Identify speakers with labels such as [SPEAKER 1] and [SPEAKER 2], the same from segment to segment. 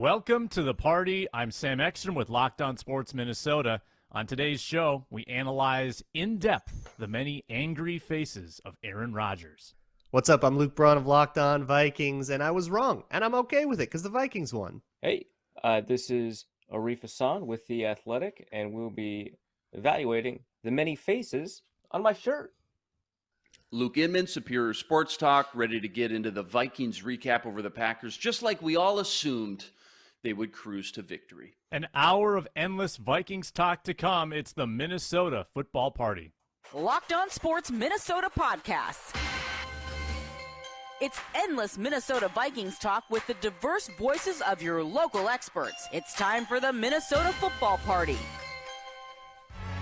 [SPEAKER 1] Welcome to the party. I'm Sam Ekstrom with Locked On Sports Minnesota. On today's show, we analyze in depth the many angry faces of Aaron Rodgers.
[SPEAKER 2] What's up? I'm Luke Braun of Locked On Vikings, and I was wrong, and I'm okay with it because the Vikings won.
[SPEAKER 3] Hey, this is Arif Hasan with The Athletic, and we'll be evaluating the many faces on my shirt.
[SPEAKER 4] Luke Inman, Superior Sports Talk, ready to get into the Vikings recap over the Packers, just like we all assumed they would cruise to victory.
[SPEAKER 1] An hour of endless Vikings talk to come. It's the Minnesota Football Party.
[SPEAKER 5] Locked On Sports Minnesota Podcasts. It's endless Minnesota Vikings talk with the diverse voices of your local experts. It's time for the Minnesota Football Party.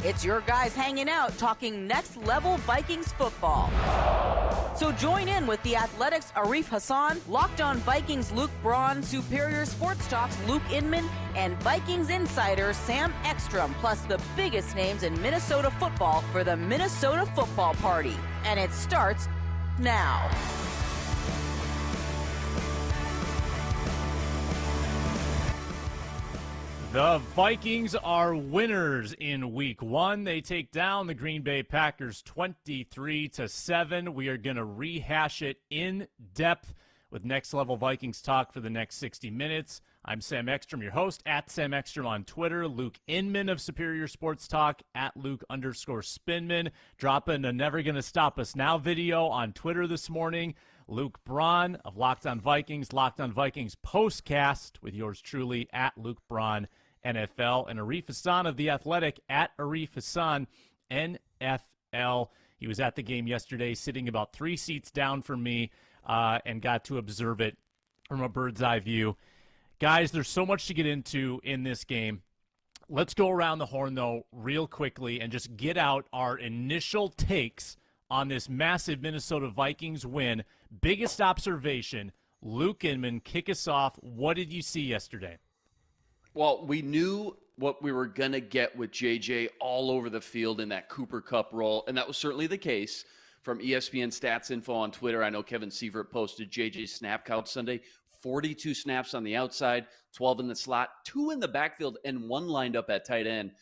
[SPEAKER 5] It's your guys hanging out talking next-level Vikings football. So join in with The Athletic's Arif Hasan, Locked On Vikings Luke Braun, Superior Sports Talk's Luke Inman, and Vikings insider Sam Ekstrom, plus the biggest names in Minnesota football for the Minnesota Football Party. And it starts now.
[SPEAKER 1] The Vikings are winners in Week 1. They take down the Green Bay Packers 23-7. We are going to rehash it in depth with Next Level Vikings talk for the next 60 minutes. I'm Sam Ekstrom, your host, at Sam Ekstrom on Twitter. Luke Inman of Superior Sports Talk, at Luke_Spinman. Dropping a Never Gonna Stop Us Now video on Twitter this morning. Luke Braun of Locked On Vikings postcast with yours truly, at Luke Braun NFL, and Arif Hasan of The Athletic, at Arif Hasan NFL. He was at the game yesterday, sitting about 3 seats down from me, and got to observe it from a bird's eye view. Guys, there's so much to get into in this game. Let's go around the horn, though, real quickly and just get out our initial takes on this massive Minnesota Vikings win. Biggest observation, Luke Inman, kick us off. What did you see yesterday?
[SPEAKER 4] Well, we knew what we were going to get with JJ all over the field in that Cooper Cup role, and that was certainly the case. From ESPN Stats Info on Twitter, I know Kevin Seifert posted JJ's snap count Sunday, 42 snaps on the outside, 12 in the slot, 2 in the backfield, and 1 lined up at tight end.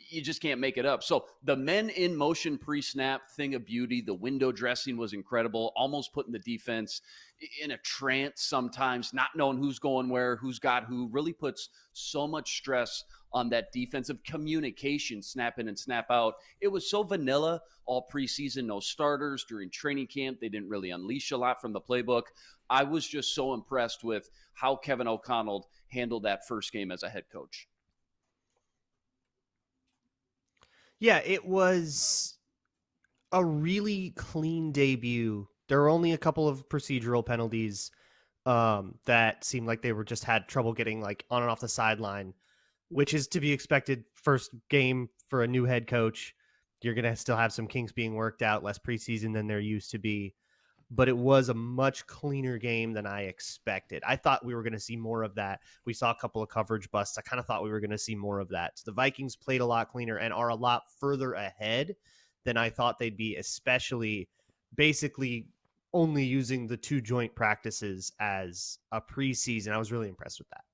[SPEAKER 4] You just can't make it up. So the men in motion pre-snap, thing of beauty. The window dressing was incredible, almost putting the defense in a trance sometimes, not knowing who's going where, who's got who, really puts so much stress on that defensive communication, snap in and snap out. It was so vanilla all preseason, no starters during training camp. They didn't really unleash a lot from the playbook. I was just so impressed with how Kevin O'Connell handled that first game as a head coach.
[SPEAKER 2] Yeah, it was a really clean debut. There were only a couple of procedural penalties that seemed like they were just had trouble getting like on and off the sideline, which is to be expected. First game for a new head coach. You're going to still have some kinks being worked out, less preseason than there used to be. But it was a much cleaner game than I expected. I thought we were going to see more of that. We saw a couple of coverage busts. I kind of thought we were going to see more of that. So the Vikings played a lot cleaner and are a lot further ahead than I thought they'd be, especially basically only using the 2 joint practices as a preseason. I was really impressed with that.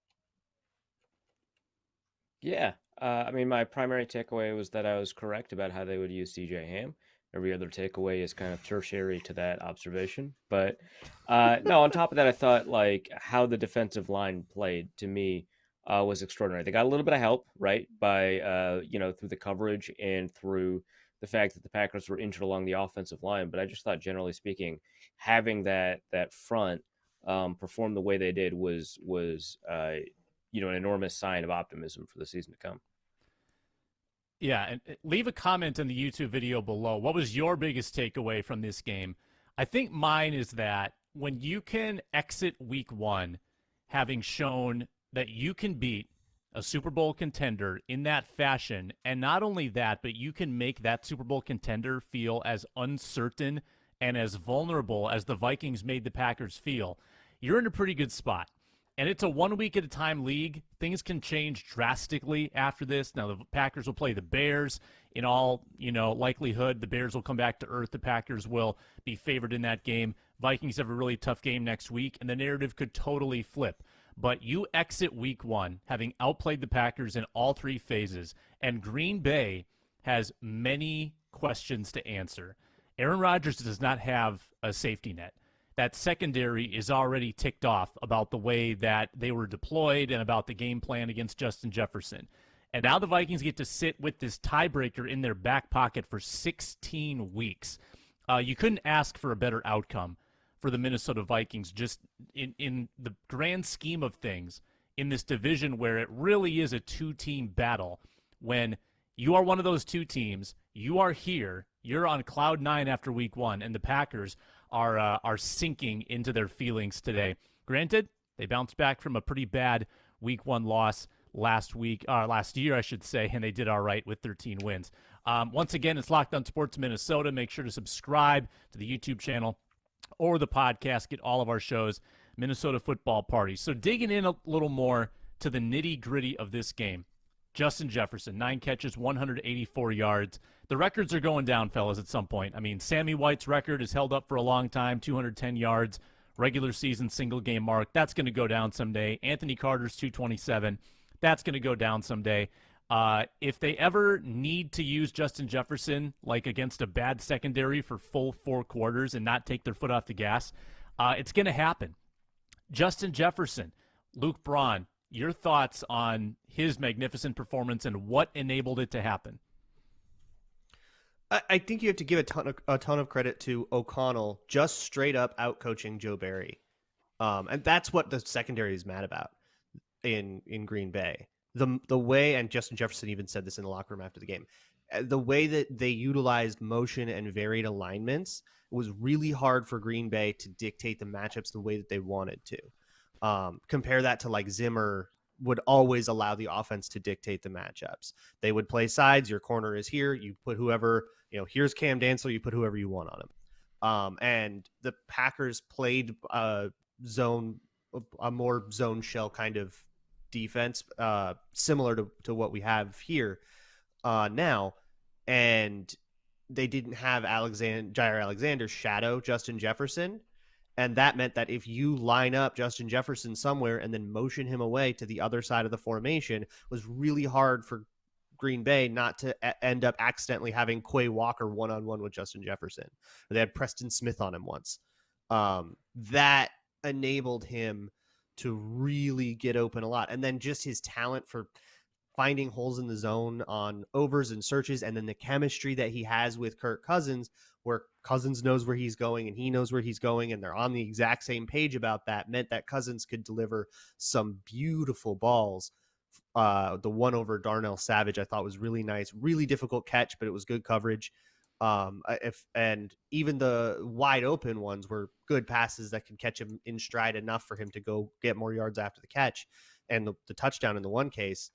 [SPEAKER 3] Yeah, I mean, my primary takeaway was that I was correct about how they would use CJ Ham. Every other takeaway is kind of tertiary to that observation. But no, on top of that, I thought like how the defensive line played to me was extraordinary. They got a little bit of help, right, by, through the coverage and through the fact that the Packers were injured along the offensive line. But I just thought, generally speaking, having that front perform the way they did was an enormous sign of optimism for the season to come.
[SPEAKER 1] Yeah, and leave a comment in the YouTube video below. What was your biggest takeaway from this game? I think mine is that when you can exit Week 1 having shown that you can beat a Super Bowl contender in that fashion, and not only that, but you can make that Super Bowl contender feel as uncertain and as vulnerable as the Vikings made the Packers feel, you're in a pretty good spot. And it's a 1 week at a time league. Things can change drastically after this. Now, the Packers will play the Bears. In all, likelihood, the Bears will come back to earth. The Packers will be favored in that game. Vikings have a really tough game next week, and the narrative could totally flip. but you exit week 1 having outplayed the Packers in all 3 phases, and Green Bay has many questions to answer. Aaron Rodgers does not have a safety net. That secondary is already ticked off about the way that they were deployed and about the game plan against Justin Jefferson. And now the Vikings get to sit with this tiebreaker in their back pocket for 16 weeks. You couldn't ask for a better outcome for the Minnesota Vikings, just in the grand scheme of things, in this division where it really is a 2-team battle. When you are one of those 2 teams, you are here, you're on cloud 9 after week 1, and the Packers are sinking into their feelings today. Granted, they bounced back from a pretty bad week 1 loss last year, I should say, and they did all right with 13 wins. Once again, it's Locked On Sports Minnesota. Make sure to subscribe to the YouTube channel or the podcast. Get all of our shows, Minnesota Football Party. So digging in a little more to the nitty-gritty of this game. Justin Jefferson, 9 catches, 184 yards. The records are going down, fellas, at some point. I mean, Sammy White's record is held up for a long time, 210 yards, regular season single-game mark. That's going to go down someday. Anthony Carter's 227. That's going to go down someday. If they ever need to use Justin Jefferson, like against a bad secondary for full 4 quarters and not take their foot off the gas, it's going to happen. Justin Jefferson, Luke Braun, your thoughts on his magnificent performance and what enabled it to happen?
[SPEAKER 2] I think you have to give a ton of credit to O'Connell just straight up out coaching Joe Barry. And that's what the secondary is mad about in Green Bay. The way, and Justin Jefferson even said this in the locker room after the game, the way that they utilized motion and varied alignments was really hard for Green Bay to dictate the matchups the way that they wanted to. Compare that to like Zimmer would always allow the offense to dictate the matchups. They would play sides. Your corner is here. You put whoever, here's Cam Dansel. You put whoever you want on him. And the Packers played a more zone shell kind of defense, similar to what we have here now. And they didn't have Jair Alexander's shadow Justin Jefferson. And that meant that if you line up Justin Jefferson somewhere and then motion him away to the other side of the formation, it was really hard for Green Bay not to end up accidentally having Quay Walker one-on-one with Justin Jefferson. They had Preston Smith on him once. That enabled him to really get open a lot. And then just his talent for finding holes in the zone on overs and searches, and then the chemistry that he has with Kirk Cousins, where Cousins knows where he's going and he knows where he's going, and they're on the exact same page about that, meant that Cousins could deliver some beautiful balls. The one over Darnell Savage I thought was really nice, really difficult catch, but it was good coverage. And even the wide open ones were good passes that could catch him in stride enough for him to go get more yards after the catch. And the touchdown in the one case,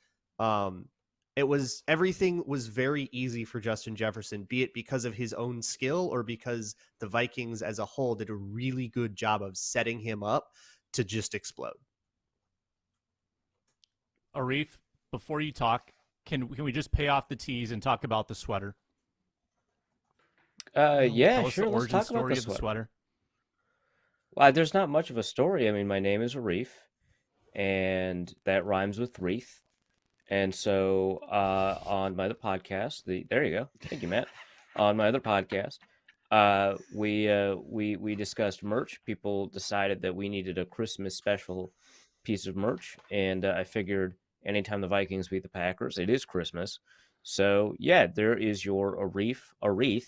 [SPEAKER 2] everything was very easy for Justin Jefferson, be it because of his own skill or because the Vikings as a whole did a really good job of setting him up to just explode.
[SPEAKER 1] Arif, before you talk, can we just pay off the tease and talk about the sweater?
[SPEAKER 3] Yeah,
[SPEAKER 1] Tell us
[SPEAKER 3] sure.
[SPEAKER 1] the
[SPEAKER 3] Let's
[SPEAKER 1] origin
[SPEAKER 3] talk about
[SPEAKER 1] story
[SPEAKER 3] the
[SPEAKER 1] of the sweater.
[SPEAKER 3] Well, there's not much of a story. I mean, my name is Arif, and that rhymes with wreath. And so on my other podcast, there you go. Thank you, Matt. On my other podcast, we discussed merch. People decided that we needed a Christmas special piece of merch, and I figured anytime the Vikings beat the Packers, it is Christmas. So yeah, there is your Arif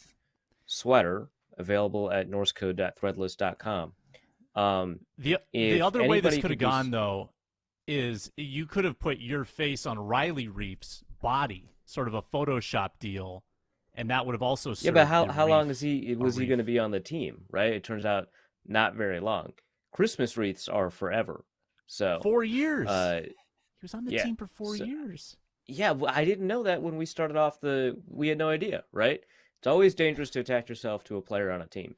[SPEAKER 3] sweater available at norsecode.threadless.com.
[SPEAKER 1] The other way this could have gone, though, is you could have put your face on Riley Reif's body, sort of a Photoshop deal, and that would have also served.
[SPEAKER 3] Yeah, but how long was he going to be on the team, right? It turns out not very long. Christmas wreaths are forever. So
[SPEAKER 1] 4 years. He was on the team for 4 years.
[SPEAKER 3] Yeah, well, I didn't know that when we started off we had no idea, right? It's always dangerous to attach yourself to a player on a team.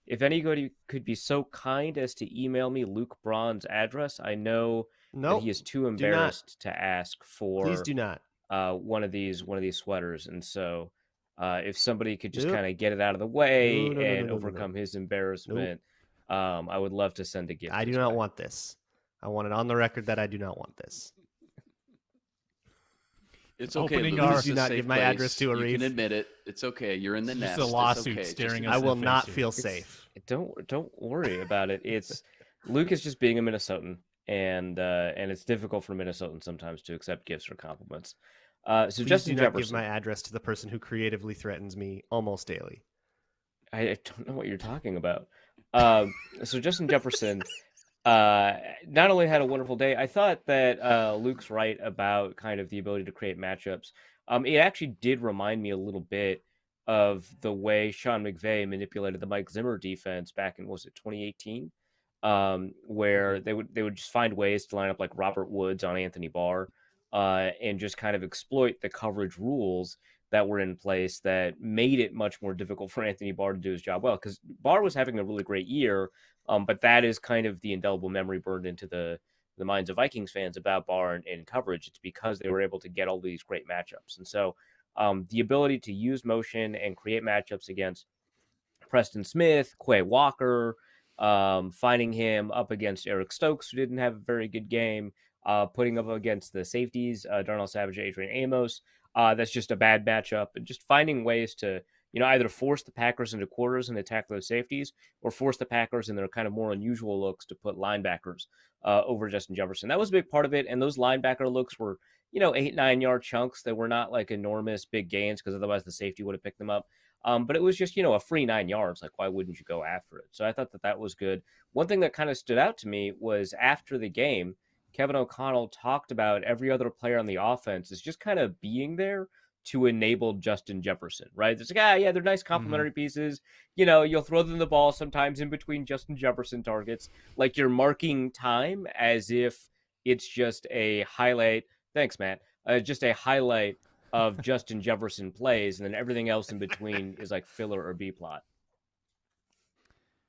[SPEAKER 3] If anybody could be so kind as to email me Luke Braun's address, I know that he is too embarrassed to ask for.
[SPEAKER 2] Please do not.
[SPEAKER 3] One of these sweaters, and so if somebody could just kind of get it out of the way and overcome his embarrassment, I would love to send a gift.
[SPEAKER 2] I do not want this. I want it on the record that I do not want this.
[SPEAKER 4] It's okay.
[SPEAKER 1] Opening
[SPEAKER 4] Louis
[SPEAKER 1] our-
[SPEAKER 4] is
[SPEAKER 2] Do
[SPEAKER 4] a
[SPEAKER 2] not
[SPEAKER 4] safe
[SPEAKER 2] give my
[SPEAKER 4] place.
[SPEAKER 2] address to Arif.
[SPEAKER 4] You can admit it. It's okay. You're in the
[SPEAKER 1] It's
[SPEAKER 4] nest.
[SPEAKER 1] just a lawsuit
[SPEAKER 4] It's okay.
[SPEAKER 1] staring
[SPEAKER 4] Just
[SPEAKER 1] us
[SPEAKER 2] I
[SPEAKER 1] in
[SPEAKER 2] will
[SPEAKER 1] the
[SPEAKER 2] not
[SPEAKER 1] face
[SPEAKER 2] feel
[SPEAKER 1] here.
[SPEAKER 2] safe.
[SPEAKER 3] Don't worry about it. It's Luke is just being a Minnesotan, and it's difficult for Minnesotans sometimes to accept gifts or compliments. So
[SPEAKER 2] Please
[SPEAKER 3] Justin
[SPEAKER 2] do not
[SPEAKER 3] Jefferson,
[SPEAKER 2] give my address to the person who creatively threatens me almost daily.
[SPEAKER 3] I don't know what you're talking about. So Justin Jefferson not only had a wonderful day, I thought that Luke's right about kind of the ability to create matchups. It actually did remind me a little bit of the way Sean McVay manipulated the Mike Zimmer defense back in, was it 2018? Where they would just find ways to line up like Robert Woods on Anthony Barr, and just kind of exploit the coverage rules that were in place that made it much more difficult for Anthony Barr to do his job well, because Barr was having a really great year, but that is kind of the indelible memory burned into the minds of Vikings fans about Barr and coverage. It's because they were able to get all these great matchups. And so the ability to use motion and create matchups against Preston Smith, Quay Walker, finding him up against Eric Stokes, who didn't have a very good game, putting up against the safeties, Darnell Savage, Adrian Amos. That's just a bad matchup, and just finding ways to, either force the Packers into quarters and attack those safeties, or force the Packers in their kind of more unusual looks to put linebackers over Justin Jefferson. That was a big part of it, and those linebacker looks were, 8-9 yard chunks. They were not like enormous big gains, because otherwise the safety would have picked them up. But it was just, a free 9 yards. Like, why wouldn't you go after it? So I thought that was good. One thing that kind of stood out to me was after the game, Kevin O'Connell talked about every other player on the offense is just kind of being there to enable Justin Jefferson, right? It's like, they're nice complimentary pieces. You'll throw them the ball sometimes in between Justin Jefferson targets. Like, you're marking time as if it's just a highlight. Thanks, Matt. Just a highlight of Justin Jefferson plays, and then everything else in between is like filler or B plot.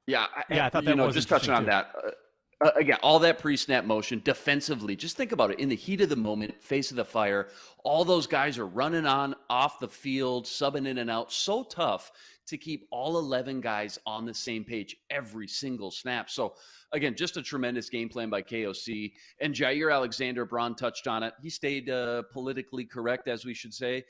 [SPEAKER 4] Yeah,
[SPEAKER 1] I thought that was
[SPEAKER 4] just touching on
[SPEAKER 1] interesting,
[SPEAKER 4] that. Again, all that pre-snap motion defensively. Just think about it. In the heat of the moment, face of the fire, all those guys are running on off the field, subbing in and out. So tough to keep all 11 guys on the same page every single snap. So again, just a tremendous game plan by KOC. And Jair Alexander, Braun touched on it. He stayed politically correct, as we should say,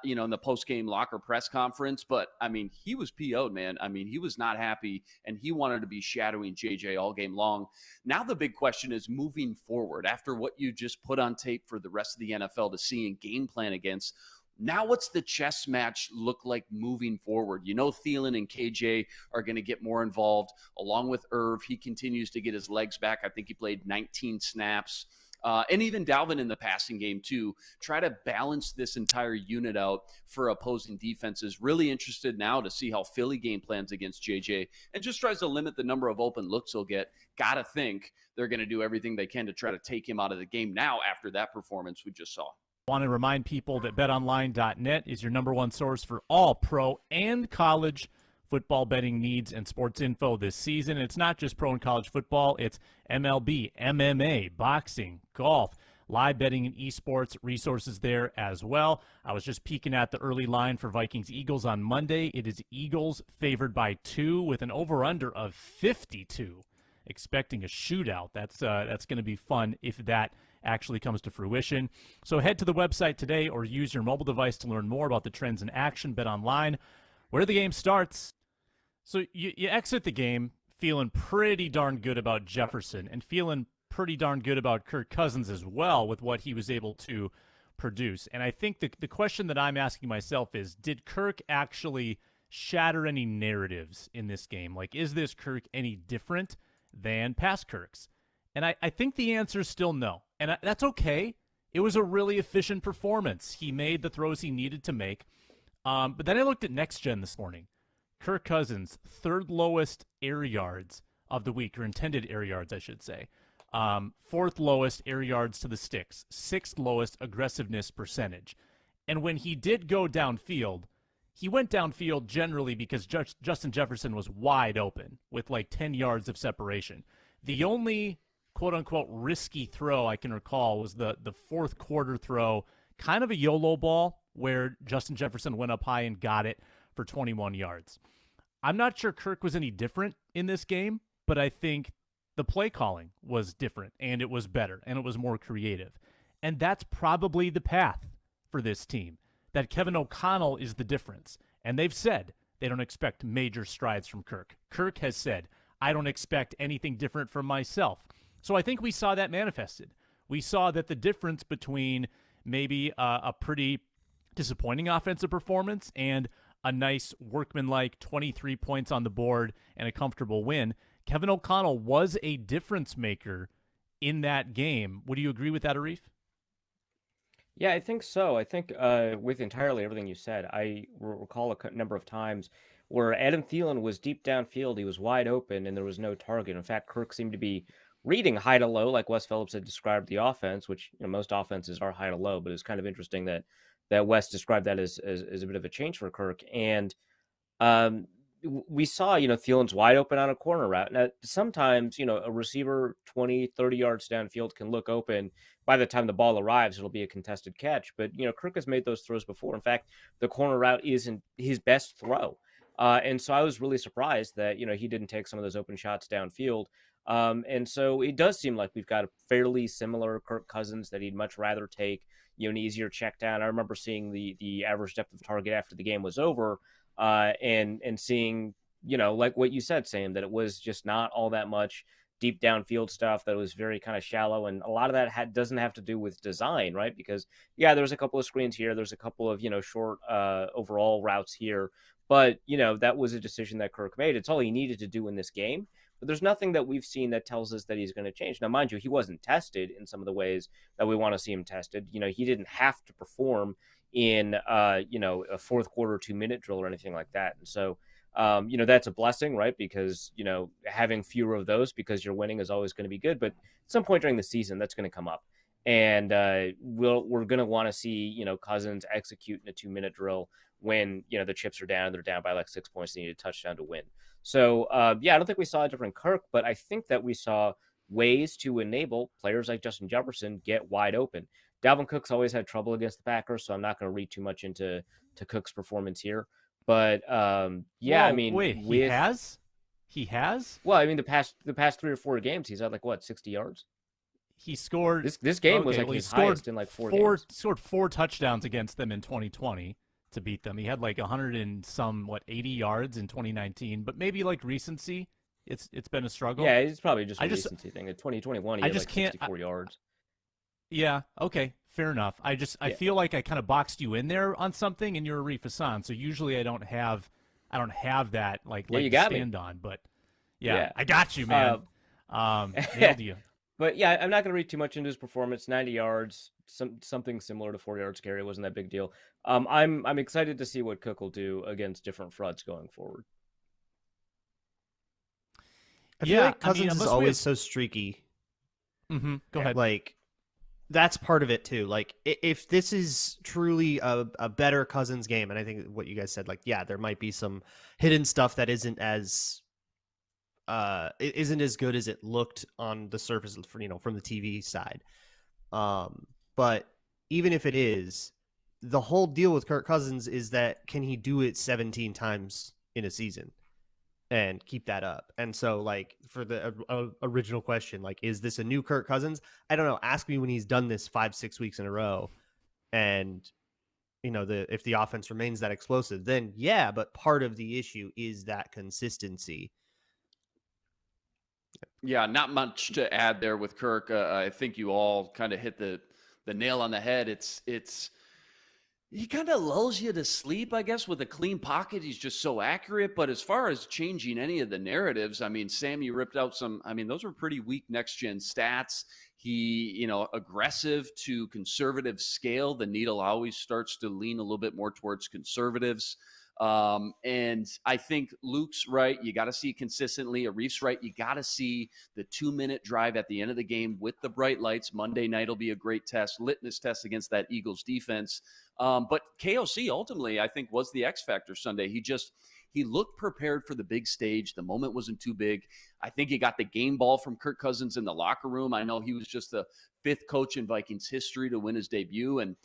[SPEAKER 4] in the post-game locker press conference. But, he was PO'd, man. He was not happy, and he wanted to be shadowing JJ all game long. Now the big question is moving forward. After what you just put on tape for the rest of the NFL to see and game plan against, now what's the chess match look like moving forward? Thielen and KJ are going to get more involved, along with Irv. He continues to get his legs back. I think he played 19 snaps. And even Dalvin in the passing game, too. Try to balance this entire unit out for opposing defenses. Really interested now to see how Philly game plans against JJ and just tries to limit the number of open looks he'll get. Gotta think they're going to do everything they can to try to take him out of the game now after that performance we just saw.
[SPEAKER 1] Want to remind people that betonline.net is your number one source for all pro and college football betting needs and sports info this season. It's not just pro and college football. It's MLB, MMA, boxing, golf, live betting and esports resources there as well. I was just peeking at the early line for Vikings-Eagles on Monday. It is Eagles favored by 2 with an over-under of 52. Expecting a shootout. That's going to be fun if that actually comes to fruition. So head to the website today or use your mobile device to learn more about the trends in action. Bet online, where the game starts. So you exit the game feeling pretty darn good about Jefferson and feeling pretty darn good about Kirk Cousins as well with what he was able to produce. And I think the question that I'm asking myself is, did Kirk actually shatter any narratives in this game? Like, is this Kirk any different than past Kirks? And I think the answer is still no. And that's okay. It was a really efficient performance. He made the throws he needed to make. But then I looked at Next Gen this morning. Kirk Cousins, third lowest air yards of the week, or intended air yards, I should say. Fourth lowest air yards to the sticks. Sixth lowest aggressiveness percentage. And when he did go downfield, he went downfield generally because Justin Jefferson was wide open with like 10 yards of separation. The only quote-unquote risky throw I can recall was the fourth quarter throw, kind of a YOLO ball where Justin Jefferson went up high and got it for 21 yards. I'm not sure Kirk was any different in this game, but I think The play calling was different, and it was better, and it was more creative. And that's probably the path for this team, that Kevin O'Connell is the difference. And they've said they don't expect major strides from Kirk. Kirk has said, I don't expect anything different from myself. So I think we saw that manifested. We saw that the difference between maybe a pretty disappointing offensive performance and a nice workmanlike 23 points on the board and a comfortable win, Kevin O'Connell was a difference maker in that game. Would you agree with that, Arif?
[SPEAKER 3] Yeah, I think so. I think with entirely everything you said, I recall a number of times where Adam Thielen was deep downfield, he was wide open, and there was no target. In fact, Kirk seemed to be reading high to low, like Wes Phillips had described the offense, which most offenses are high to low, but it's kind of interesting that Wes described that as a bit of a change for Kirk. And we saw, Thielen's wide open on a corner route. Now, sometimes, a receiver 20, 30 yards downfield can look open. By the time the ball arrives, it'll be a contested catch. But, Kirk has made those throws before. In fact, the corner route isn't his best throw. And so I was really surprised that, he didn't take some of those open shots downfield. And so it does seem like we've got a fairly similar Kirk Cousins that he'd much rather take, an easier check down. I remember seeing the average depth of target after the game was over, and seeing, like what you said, Sam, that it was just not all that much deep downfield stuff, that was very kind of shallow. And a lot of that doesn't have to do with design, right? Because, there's a couple of screens here. There's a couple of, short overall routes here. But, that was a decision that Kirk made. It's all he needed to do in this game. But there's nothing that we've seen that tells us that he's going to change. Now, mind you, he wasn't tested in some of the ways that we want to see him tested. He didn't have to perform in, a fourth quarter 2-minute drill or anything like that. And so, that's a blessing, right? Because, having fewer of those because you're winning is always going to be good. But at some point during the season, that's going to come up. And we're going to want to see, Cousins execute in a 2-minute drill when, the chips are down, they're down by like 6 points, they need a touchdown to win. So, I don't think we saw a different Kirk, but I think that we saw ways to enable players like Justin Jefferson get wide open. Dalvin Cook's always had trouble against the Packers, so I'm not going to read too much into Cook's performance here. But,
[SPEAKER 1] wait, he has? He has?
[SPEAKER 3] Well, the past 3 or 4 games, he's had 60 yards.
[SPEAKER 1] He scored.
[SPEAKER 3] This game was his highest in 4 games.
[SPEAKER 1] Scored 4 touchdowns against them in 2020 to beat them. He had 100 and some 80 yards in 2019, but maybe recency, it's been a struggle.
[SPEAKER 3] Yeah, it's probably just a recency thing. In 2021, he had 64 yards.
[SPEAKER 1] Yeah, okay, fair enough. I feel like I kind of boxed you in there on something, and you're Arif Hasan. So usually I don't have that
[SPEAKER 3] you got
[SPEAKER 1] stand
[SPEAKER 3] me
[SPEAKER 1] on, but yeah, I got you, man. Nailed you.
[SPEAKER 3] But yeah, I'm not going to read too much into his performance. 90 yards, something similar to 4 yards carry. It wasn't that big deal. I'm excited to see what Cook will do against different fronts going forward.
[SPEAKER 2] I feel like Cousins is always so streaky.
[SPEAKER 1] Mm-hmm. Go ahead.
[SPEAKER 2] That's part of it too. If this is truly a better Cousins game, and I think what you guys said, there might be some hidden stuff that isn't as good as it looked on the surface from the TV side. But even if it is, the whole deal with Kirk Cousins is that can he do it 17 times in a season and keep that up? And so for the original question, is this a new Kirk Cousins? I don't know. Ask me when he's done this 5-6 weeks in a row. And if the offense remains that explosive, then yeah, but part of the issue is that consistency.
[SPEAKER 4] Yeah, not much to add there with Kirk. I think you all kind of hit the nail on the head. It's he kind of lulls you to sleep, I guess, with a clean pocket. He's just so accurate. But as far as changing any of the narratives, Sam, you ripped out some. Those were pretty weak next-gen stats. He, aggressive to conservative scale. The needle always starts to lean a little bit more towards conservatives. And I think Luke's right. You got to see consistently. Arif's right. You got to see the 2-minute drive at the end of the game with the bright lights. Monday night will be a great test, litmus test against that Eagles defense. But KOC ultimately, I think, was the X factor Sunday. He looked prepared for the big stage. The moment wasn't too big. I think he got the game ball from Kirk Cousins in the locker room. I know he was just the 5th coach in Vikings history to win his debut. And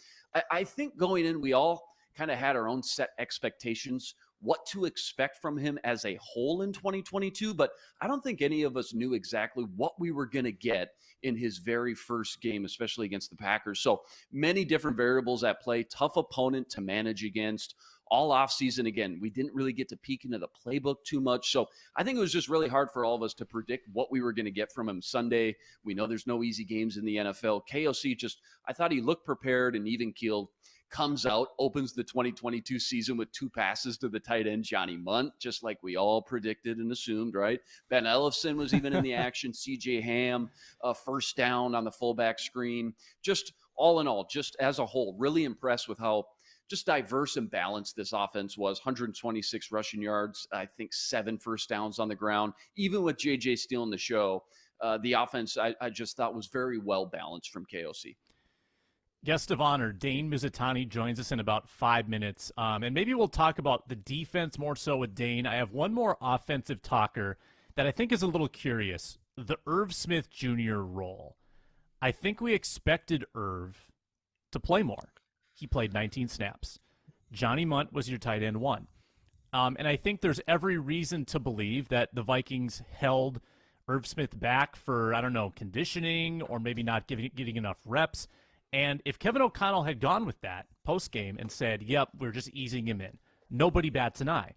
[SPEAKER 4] I think going in, we all kind of had our own set expectations what to expect from him as a whole in 2022, but I don't think any of us knew exactly what we were going to get in his very first game, especially against the Packers. So many different variables at play, tough opponent to manage against. All offseason, again, we didn't really get to peek into the playbook too much. So I think it was just really hard for all of us to predict what we were going to get from him Sunday. We know there's no easy games in the NFL. KOC I thought he looked prepared and even-keeled. Comes out, opens the 2022 season with 2 passes to the tight end, Johnny Munt, just like we all predicted and assumed, right? Ben Ellefson was even in the action. CJ Ham, first down on the fullback screen. Just all in all, just as a whole, really impressed with how just diverse and balanced this offense was. 126 rushing yards, I think 7 first downs on the ground. Even with JJ stealing the show, the offense I just thought was very well balanced from KOC.
[SPEAKER 1] Guest of honor, Dane Mizutani, joins us in about 5 minutes. And maybe we'll talk about the defense more so with Dane. I have one more offensive talker that I think is a little curious. The Irv Smith Jr. role. I think we expected Irv to play more. He played 19 snaps. Johnny Munt was your tight end 1. And I think there's every reason to believe that the Vikings held Irv Smith back for, I don't know, conditioning or maybe not getting enough reps. And if Kevin O'Connell had gone with that post-game and said, yep, we're just easing him in, nobody bats an eye.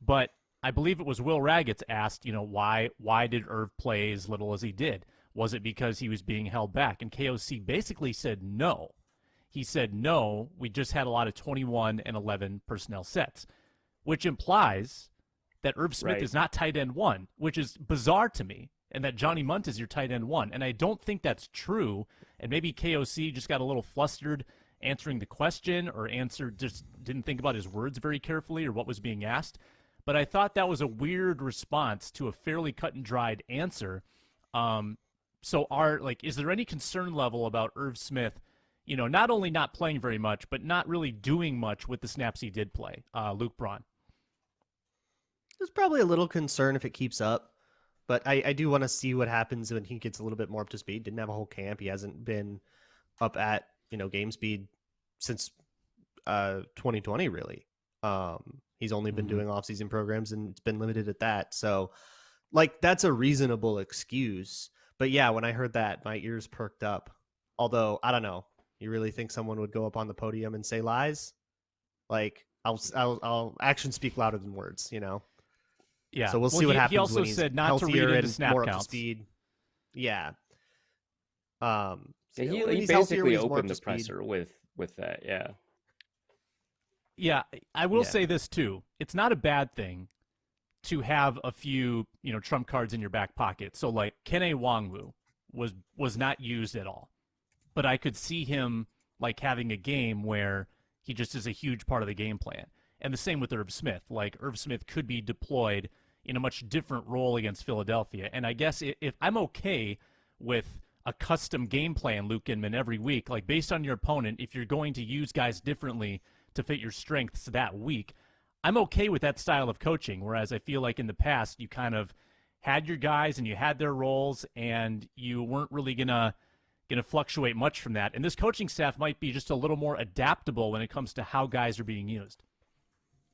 [SPEAKER 1] But I believe it was Will Raggets asked, why did Irv play as little as he did? Was it because he was being held back? And KOC basically said no. He said, no, we just had a lot of 21 and 11 personnel sets, which implies that Irv Smith is not tight end 1, which is bizarre to me, and that Johnny Munt is your tight end 1. And I don't think that's true. And maybe KOC just got a little flustered answering the question or just didn't think about his words very carefully or what was being asked. But I thought that was a weird response to a fairly cut and dried answer. Is there any concern level about Irv Smith, not only not playing very much, but not really doing much with the snaps he did play? Luke Braun.
[SPEAKER 2] There's probably a little concern if it keeps up. But I do want to see what happens when he gets a little bit more up to speed. Didn't have a whole camp. He hasn't been up at, game speed since 2020, really. He's only been doing off-season programs, and it's been limited at that. So, that's a reasonable excuse. But, yeah, when I heard that, my ears perked up. Although, I don't know. You really think someone would go up on the podium and say lies? I'll actions speak louder than words,
[SPEAKER 1] Yeah.
[SPEAKER 2] So we'll see what happens.
[SPEAKER 1] He also
[SPEAKER 2] when he's
[SPEAKER 1] said not to read into snap
[SPEAKER 2] more
[SPEAKER 1] counts.
[SPEAKER 2] Up to speed. Yeah.
[SPEAKER 3] He basically opened the presser with that. Yeah.
[SPEAKER 1] Yeah, I will say this too. It's not a bad thing to have a few, trump cards in your back pocket. So Kene Nwangwu was not used at all. But I could see him having a game where he just is a huge part of the game plan. And the same with Irv Smith. Irv Smith could be deployed in a much different role against Philadelphia. And I guess if I'm okay with a custom game plan, Luke Inman, every week, based on your opponent, if you're going to use guys differently to fit your strengths that week, I'm okay with that style of coaching. Whereas I feel like in the past, you kind of had your guys and you had their roles and you weren't really going to fluctuate much from that. And this coaching staff might be just a little more adaptable when it comes to how guys are being used.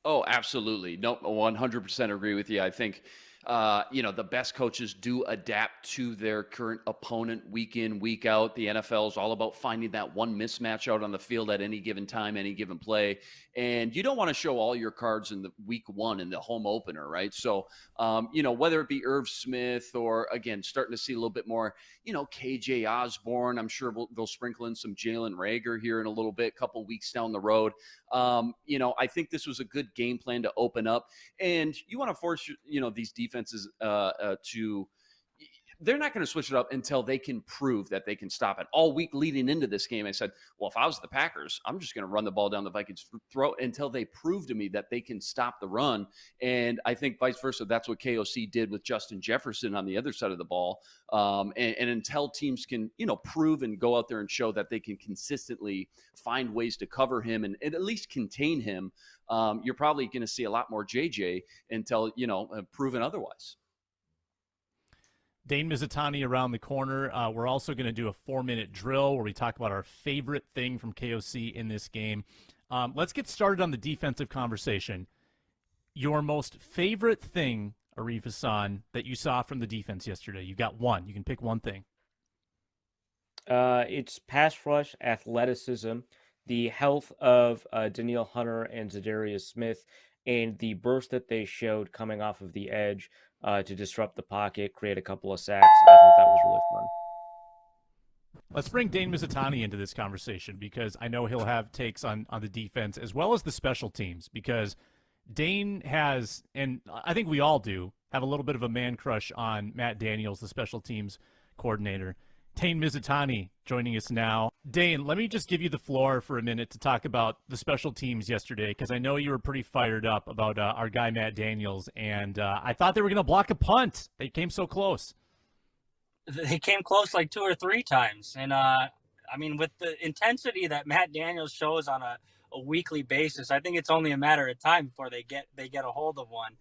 [SPEAKER 4] Oh, absolutely. No, 100% agree with you. I think, the best coaches do adapt to their current opponent week in, week out. The NFL is all about finding that one mismatch out on the field at any given time, any given play. And you don't want to show all your cards in the week 1 in the home opener, right? So, whether it be Irv Smith or, again, starting to see a little bit more, KJ Osborne, I'm sure they'll sprinkle in some Jalen Reagor here in a little bit, a couple weeks down the road. I think this was a good game plan to open up. And you want to force, these defenses to – they're not going to switch it up until they can prove that they can stop it. All week leading into this game, I said, well, if I was the Packers, I'm just going to run the ball down the Vikings' throat until they prove to me that they can stop the run. And I think vice versa, that's what KOC did with Justin Jefferson on the other side of the ball. And until teams can, prove and go out there and show that they can consistently find ways to cover him and at least contain him, you're probably going to see a lot more JJ until, proven otherwise.
[SPEAKER 1] Dane Mizutani around the corner. We're also going to do a 4-minute drill where we talk about our favorite thing from KOC in this game. Let's get started on the defensive conversation. your most favorite thing, Arif Hasan, that you saw from the defense yesterday? You got one. You can pick one thing.
[SPEAKER 3] It's pass rush, athleticism, the health of Danielle Hunter and Za'Darius Smith, and the burst that they showed coming off of the edge to disrupt the pocket, create a couple of sacks. I thought that was really fun.
[SPEAKER 1] Let's bring Dane Mizutani into this conversation because I know he'll have takes on the defense as well as the special teams, because Dane has, and I think we all do, have a little bit of a man crush on Matt Daniels, the special teams coordinator. Dane Mizutani joining us now. Dane, let me just give you the floor for a minute to talk about the special teams yesterday, because I know you were pretty fired up about our guy Matt Daniels, and I thought they were going to block a punt. They came so close.
[SPEAKER 6] They came close like 2 or 3 times. And, I mean, with the intensity that Matt Daniels shows on a weekly basis, I think it's only a matter of time before they get a hold of one.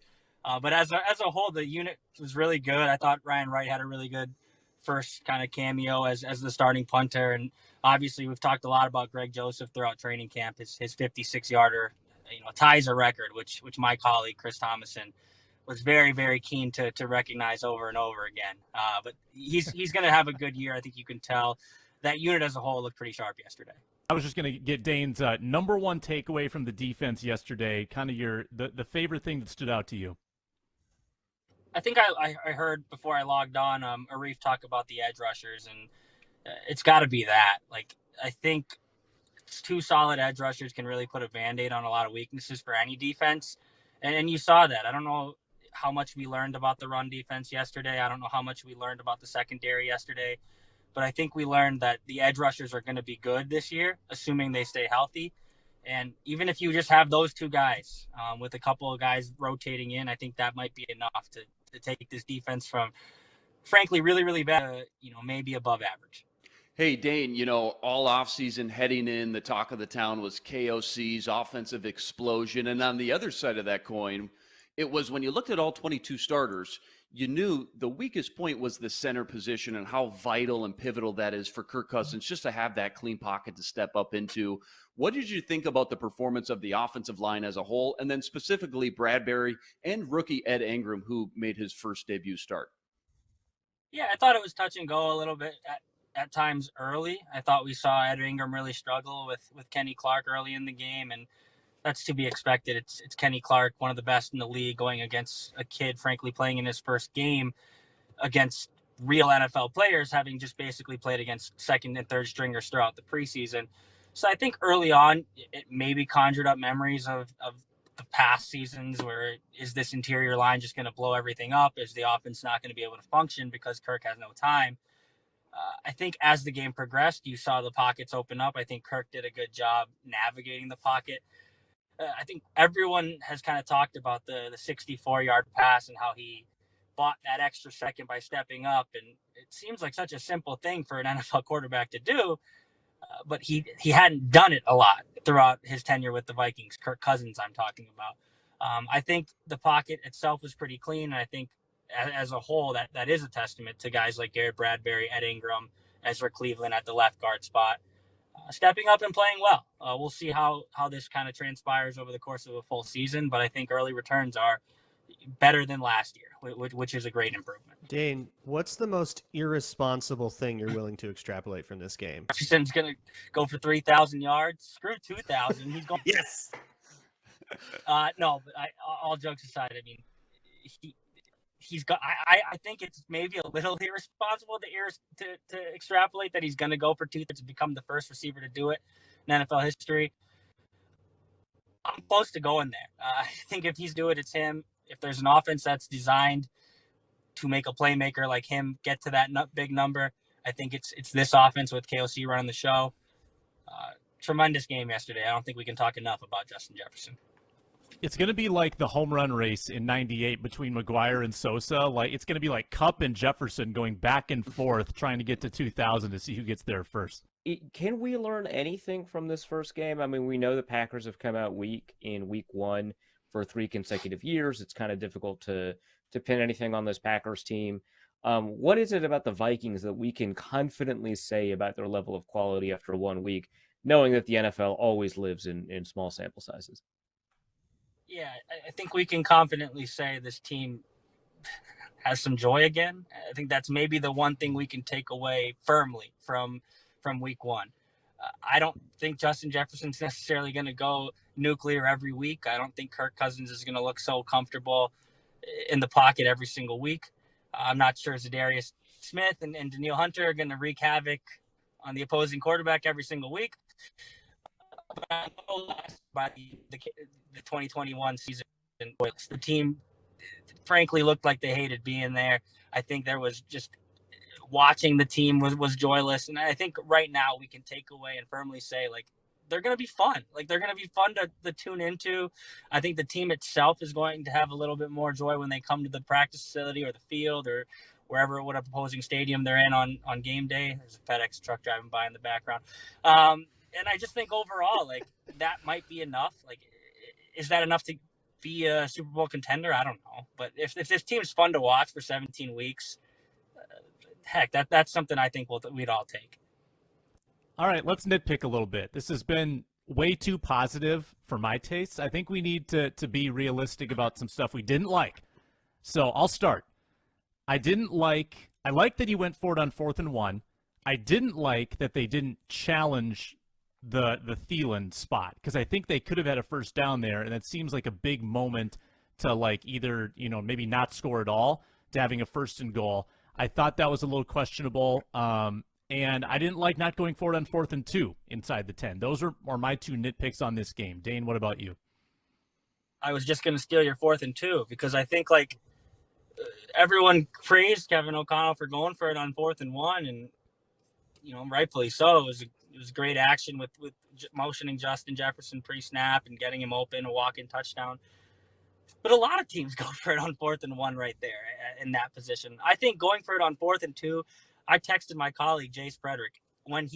[SPEAKER 6] But as a whole, the unit was really good. I thought Ryan Wright had a really good first kind of cameo as the starting punter. And obviously we've talked a lot about Greg Joseph throughout training camp. His 56-yarder, ties a record, which my colleague Chris Thomason was very, very keen to recognize over and over again. But he's going to have a good year. I think you can tell. That unit as a whole looked pretty sharp yesterday.
[SPEAKER 1] I was just going to get Dane's number one takeaway from the defense yesterday, kind of the favorite thing that stood out to you.
[SPEAKER 6] I think I heard before I logged on Arif talk about the edge rushers, and it's got to be that. Like, I think 2 solid edge rushers can really put a Band-Aid on a lot of weaknesses for any defense, and you saw that. I don't know how much we learned about the run defense yesterday. I don't know how much we learned about the secondary yesterday, but I think we learned that the edge rushers are going to be good this year, assuming they stay healthy. And even if you just have those 2 guys with a couple of guys rotating in, I think that might be enough to take this defense from, frankly, really, really bad to, maybe above average.
[SPEAKER 4] Hey, Dane, all offseason heading in, the talk of the town was KOC's offensive explosion. And on the other side of that coin, it was when you looked at all 22 starters, you knew the weakest point was the center position and how vital and pivotal that is for Kirk Cousins just to have that clean pocket to step up into. What did you think about the performance of the offensive line as a whole, and then specifically Bradbury and rookie Ed Ingram, who made his first debut start?
[SPEAKER 6] Yeah, I thought it was touch and go a little bit at times early. I thought we saw Ed Ingram really struggle with Kenny Clark early in the game, and that's to be expected. It's Kenny Clark, one of the best in the league, going against a kid, frankly, playing in his first game against real NFL players, having just basically played against second and third stringers throughout the preseason. So I think early on, it maybe conjured up memories of the past seasons where is this interior line just going to blow everything up? Is the offense not going to be able to function because Kirk has no time? I think as the game progressed, you saw the pockets open up. I think Kirk did a good job navigating the pocket. I think everyone has kind of talked about the 64-yard pass and how he bought that extra second by stepping up. And it seems like such a simple thing for an NFL quarterback to do. But he hadn't done it a lot throughout his tenure with the Vikings. Kirk Cousins, I'm talking about. I think the pocket itself was pretty clean. And I think as a whole, that is a testament to guys like Garrett Bradbury, Ed Ingram, Ezra Cleveland at the left guard spot, stepping up and playing well. We'll see how this kind of transpires over the course of a full season. But I think early returns are better than last year, which is a great improvement.
[SPEAKER 2] Dane, what's the most irresponsible thing you're willing to extrapolate from this game?
[SPEAKER 6] Jefferson's going to go for 3,000 yards. Screw 2,000. He's going.
[SPEAKER 2] Yes.
[SPEAKER 6] No, but all jokes aside, I mean, he's got. I think it's maybe a little irresponsible to extrapolate that he's going to go for 2,000 to become the first receiver to do it in NFL history. I'm close to going there. I think if he's doing it, it's him. If there's an offense that's designed to make a playmaker like him get to that big number, I think it's this offense with KOC running the show. Tremendous game yesterday. I don't think we can talk enough about Justin Jefferson.
[SPEAKER 1] It's going to be like the home run race in '98 between McGuire and Sosa. It's going to be like Kupp and Jefferson going back and forth trying to get to 2,000 to see who gets there first.
[SPEAKER 3] Can we learn anything from this first game? I mean, we know the Packers have come out weak in week 1 for 3 consecutive years. It's kind of difficult to pin anything on this Packers team. What is it about the Vikings that we can confidently say about their level of quality after 1 week, knowing that the NFL always lives in small sample sizes?
[SPEAKER 6] Yeah, I think we can confidently say this team has some joy again. I think that's maybe the one thing we can take away firmly from week one. I don't think Justin Jefferson's necessarily going to go nuclear every week. I don't think Kirk Cousins is going to look so comfortable in the pocket every single week. I'm not sure Za'Darius Smith and Danielle Hunter are going to wreak havoc on the opposing quarterback every single week. But I know by the 2021 season, the team frankly looked like they hated being there. I think there was just watching the team was joyless. And I think right now we can take away and firmly say, like, they're going to be fun. Like, they're going to be fun to tune into. I think the team itself is going to have a little bit more joy when they come to the practice facility or the field or wherever, what opposing stadium they're in on game day. There's a FedEx truck driving by in the background. And I just think overall, like, that might be enough. Like, is that enough to be a Super Bowl contender? I don't know. But if this team's fun to watch for 17 weeks, heck, that's something I think we'd all take.
[SPEAKER 1] All right, let's nitpick a little bit. This has been way too positive for my tastes. I think we need to be realistic about some stuff we didn't like. So I'll start. I like that he went for it on 4th and 1. I didn't like that they didn't challenge the Thielen spot, because I think they could have had a first down there, and it seems like a big moment to, like, either, maybe not score at all to having a 1st and goal. I thought that was a little questionable, and I didn't like not going for it on 4th and 2 inside the 10. Those are my 2 nitpicks on this game. Dane, what about you?
[SPEAKER 6] I was just going to steal your 4th and 2 because I think, like, everyone praised Kevin O'Connell for going for it on 4th and 1, and rightfully so. It was great action with motioning Justin Jefferson pre-snap and getting him open, a walk-in touchdown. But a lot of teams go for it on 4th and 1 right there in that position. I think going for it on 4th and 2, I texted my colleague Jace Frederick when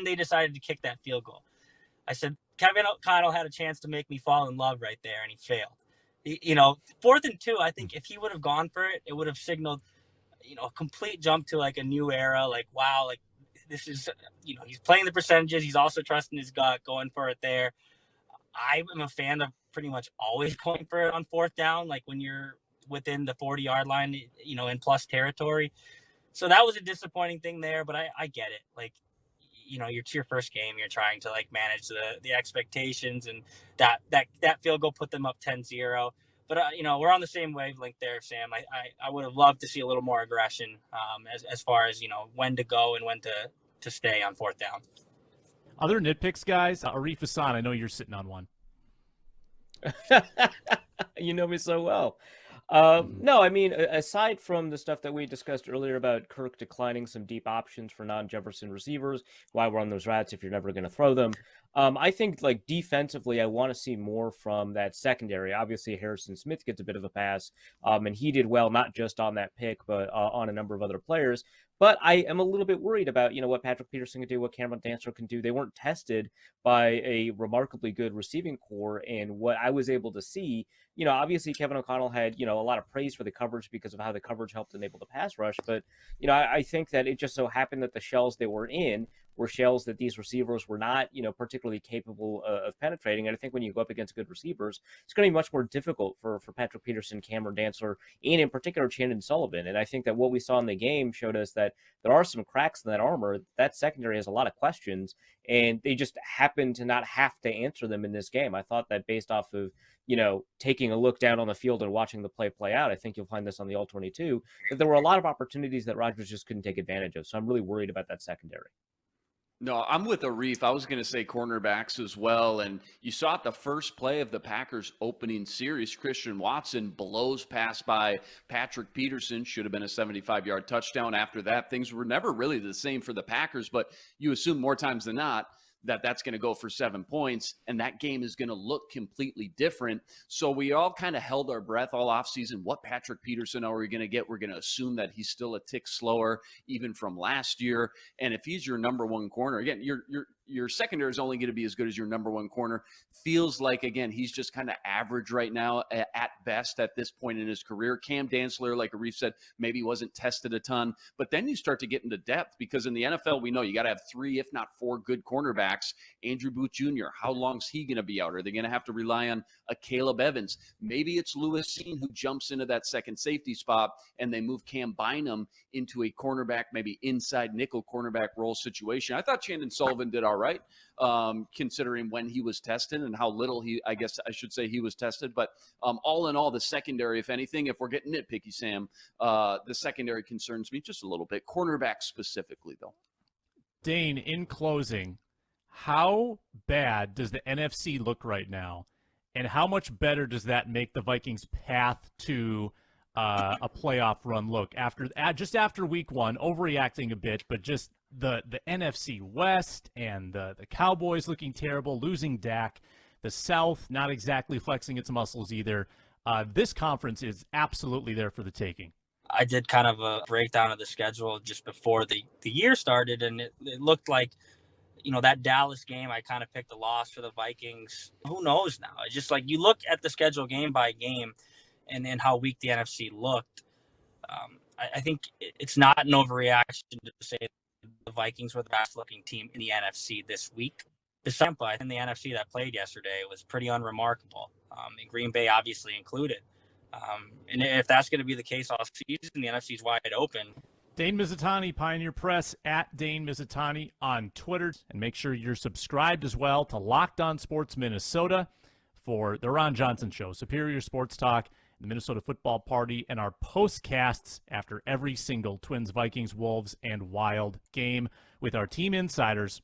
[SPEAKER 6] they decided to kick that field goal. I said, Kevin O'Connell had a chance to make me fall in love right there, and he failed. 4th and 2, I think if he would have gone for it, it would have signaled, a complete jump to, like, a new era. Like, wow, like, this is, he's playing the percentages. He's also trusting his gut, going for it there. I am a fan of pretty much always going for it on 4th down, like when you're within the 40-yard line, in plus territory. So that was a disappointing thing there, but I get it. Like, it's your first game. You're trying to, like, manage the expectations, and that field goal put them up 10-0. But, we're on the same wavelength there, Sam. I would have loved to see a little more aggression as far as, when to go and when to stay on 4th down.
[SPEAKER 1] Other nitpicks, guys. Arif Hasan, I know you're sitting on one.
[SPEAKER 3] You know me so well. No, I mean, aside from the stuff that we discussed earlier about Kirk declining some deep options for non-Jefferson receivers, why we're on those routes if you're never going to throw them, I think, like, defensively, I want to see more from that secondary. Obviously, Harrison Smith gets a bit of a pass, and he did well, not just on that pick, but on a number of other players. But I am a little bit worried about, what Patrick Peterson can do, what Cameron Dantzler can do. They weren't tested by a remarkably good receiving core, and what I was able to see, obviously Kevin O'Connell had, a lot of praise for the coverage because of how the coverage helped enable the pass rush. But, I think that it just so happened that the shells they were in were shells that these receivers were not, particularly capable of penetrating. And I think when you go up against good receivers, it's going to be much more difficult for Patrick Peterson, Cameron Dantzler, and in particular Chandon Sullivan. And I think that what we saw in the game showed us that there are some cracks in that armor. That secondary has a lot of questions, and they just happen to not have to answer them in this game. I thought that based off of, taking a look down on the field and watching the play out, I think you'll find this on the All-22, that there were a lot of opportunities that Rodgers just couldn't take advantage of. So I'm really worried about that secondary.
[SPEAKER 4] No, I'm with Arif. I was going to say cornerbacks as well. And you saw at the first play of the Packers opening series, Christian Watson blows past by Patrick Peterson. Should have been a 75-yard touchdown. After that, things were never really the same for the Packers, but you assume more times than not that that's going to go for 7 points, and that game is going to look completely different. So we all kind of held our breath all offseason. What Patrick Peterson are we going to get? We're going to assume that he's still a tick slower, even from last year. And if he's your number one corner, again, you're your secondary is only going to be as good as your number one corner. Feels like, again, he's just kind of average right now at best at this point in his career. Cam Dantzler, like Arif said, maybe wasn't tested a ton. But then you start to get into depth, because in the NFL, we know you got to have 3, if not 4 good cornerbacks. Andrew Booth Jr., how long's he going to be out? Are they going to have to rely on a Caleb Evans? Maybe it's Lewis Seen who jumps into that second safety spot, and they move Cam Bynum into a cornerback, maybe inside nickel cornerback role situation. I thought Chandon Sullivan did all right, considering when he was tested and how little he was tested. But all in all, the secondary, if anything, if we're getting nitpicky, Sam, the secondary concerns me just a little bit. Cornerback specifically, though.
[SPEAKER 1] Dane, in closing, how bad does the NFC look right now, and how much better does that make the Vikings' path to a playoff run look just after week 1? Overreacting a bit, but just the NFC West and the Cowboys looking terrible, losing Dak, the South not exactly flexing its muscles either. This conference is absolutely there for the taking.
[SPEAKER 6] I did kind of a breakdown of the schedule just before the year started, and it looked like, that Dallas game, I kind of picked a loss for the Vikings. Who knows now? It's just like you look at the schedule game by game and how weak the NFC looked. I think it's not an overreaction to say the Vikings were the best looking team in the NFC this week. The sample in the NFC that played yesterday was pretty unremarkable, and Green Bay obviously included. And if that's going to be the case all season, the NFC's wide open.
[SPEAKER 1] Dane Mizutani, Pioneer Press, at Dane Mizutani on Twitter. And make sure you're subscribed as well to Locked On Sports Minnesota for the Ron Johnson Show, Superior Sports Talk, the Minnesota Football Party, and our postcasts after every single Twins, Vikings, Wolves, and Wild game with our team insiders.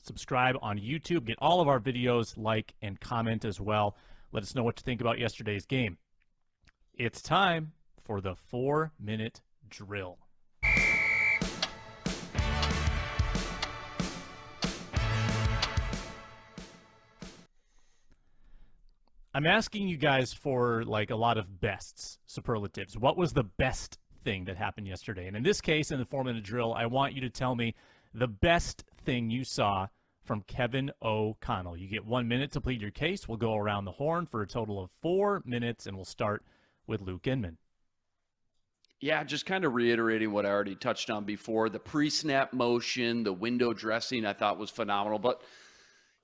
[SPEAKER 1] Subscribe on YouTube. Get all of our videos, like, and comment as well. Let us know what you think about yesterday's game. It's time for the 4-minute drill. I'm asking you guys for like a lot of bests, superlatives. What was the best thing that happened yesterday? And in this case, in the 4-minute drill, I want you to tell me the best thing you saw from Kevin O'Connell. You get 1 minute to plead your case. We'll go around the horn for a total of 4 minutes, and we'll start with Luke Inman.
[SPEAKER 4] Yeah, just kind of reiterating what I already touched on before. The pre-snap motion, the window dressing, I thought was phenomenal. But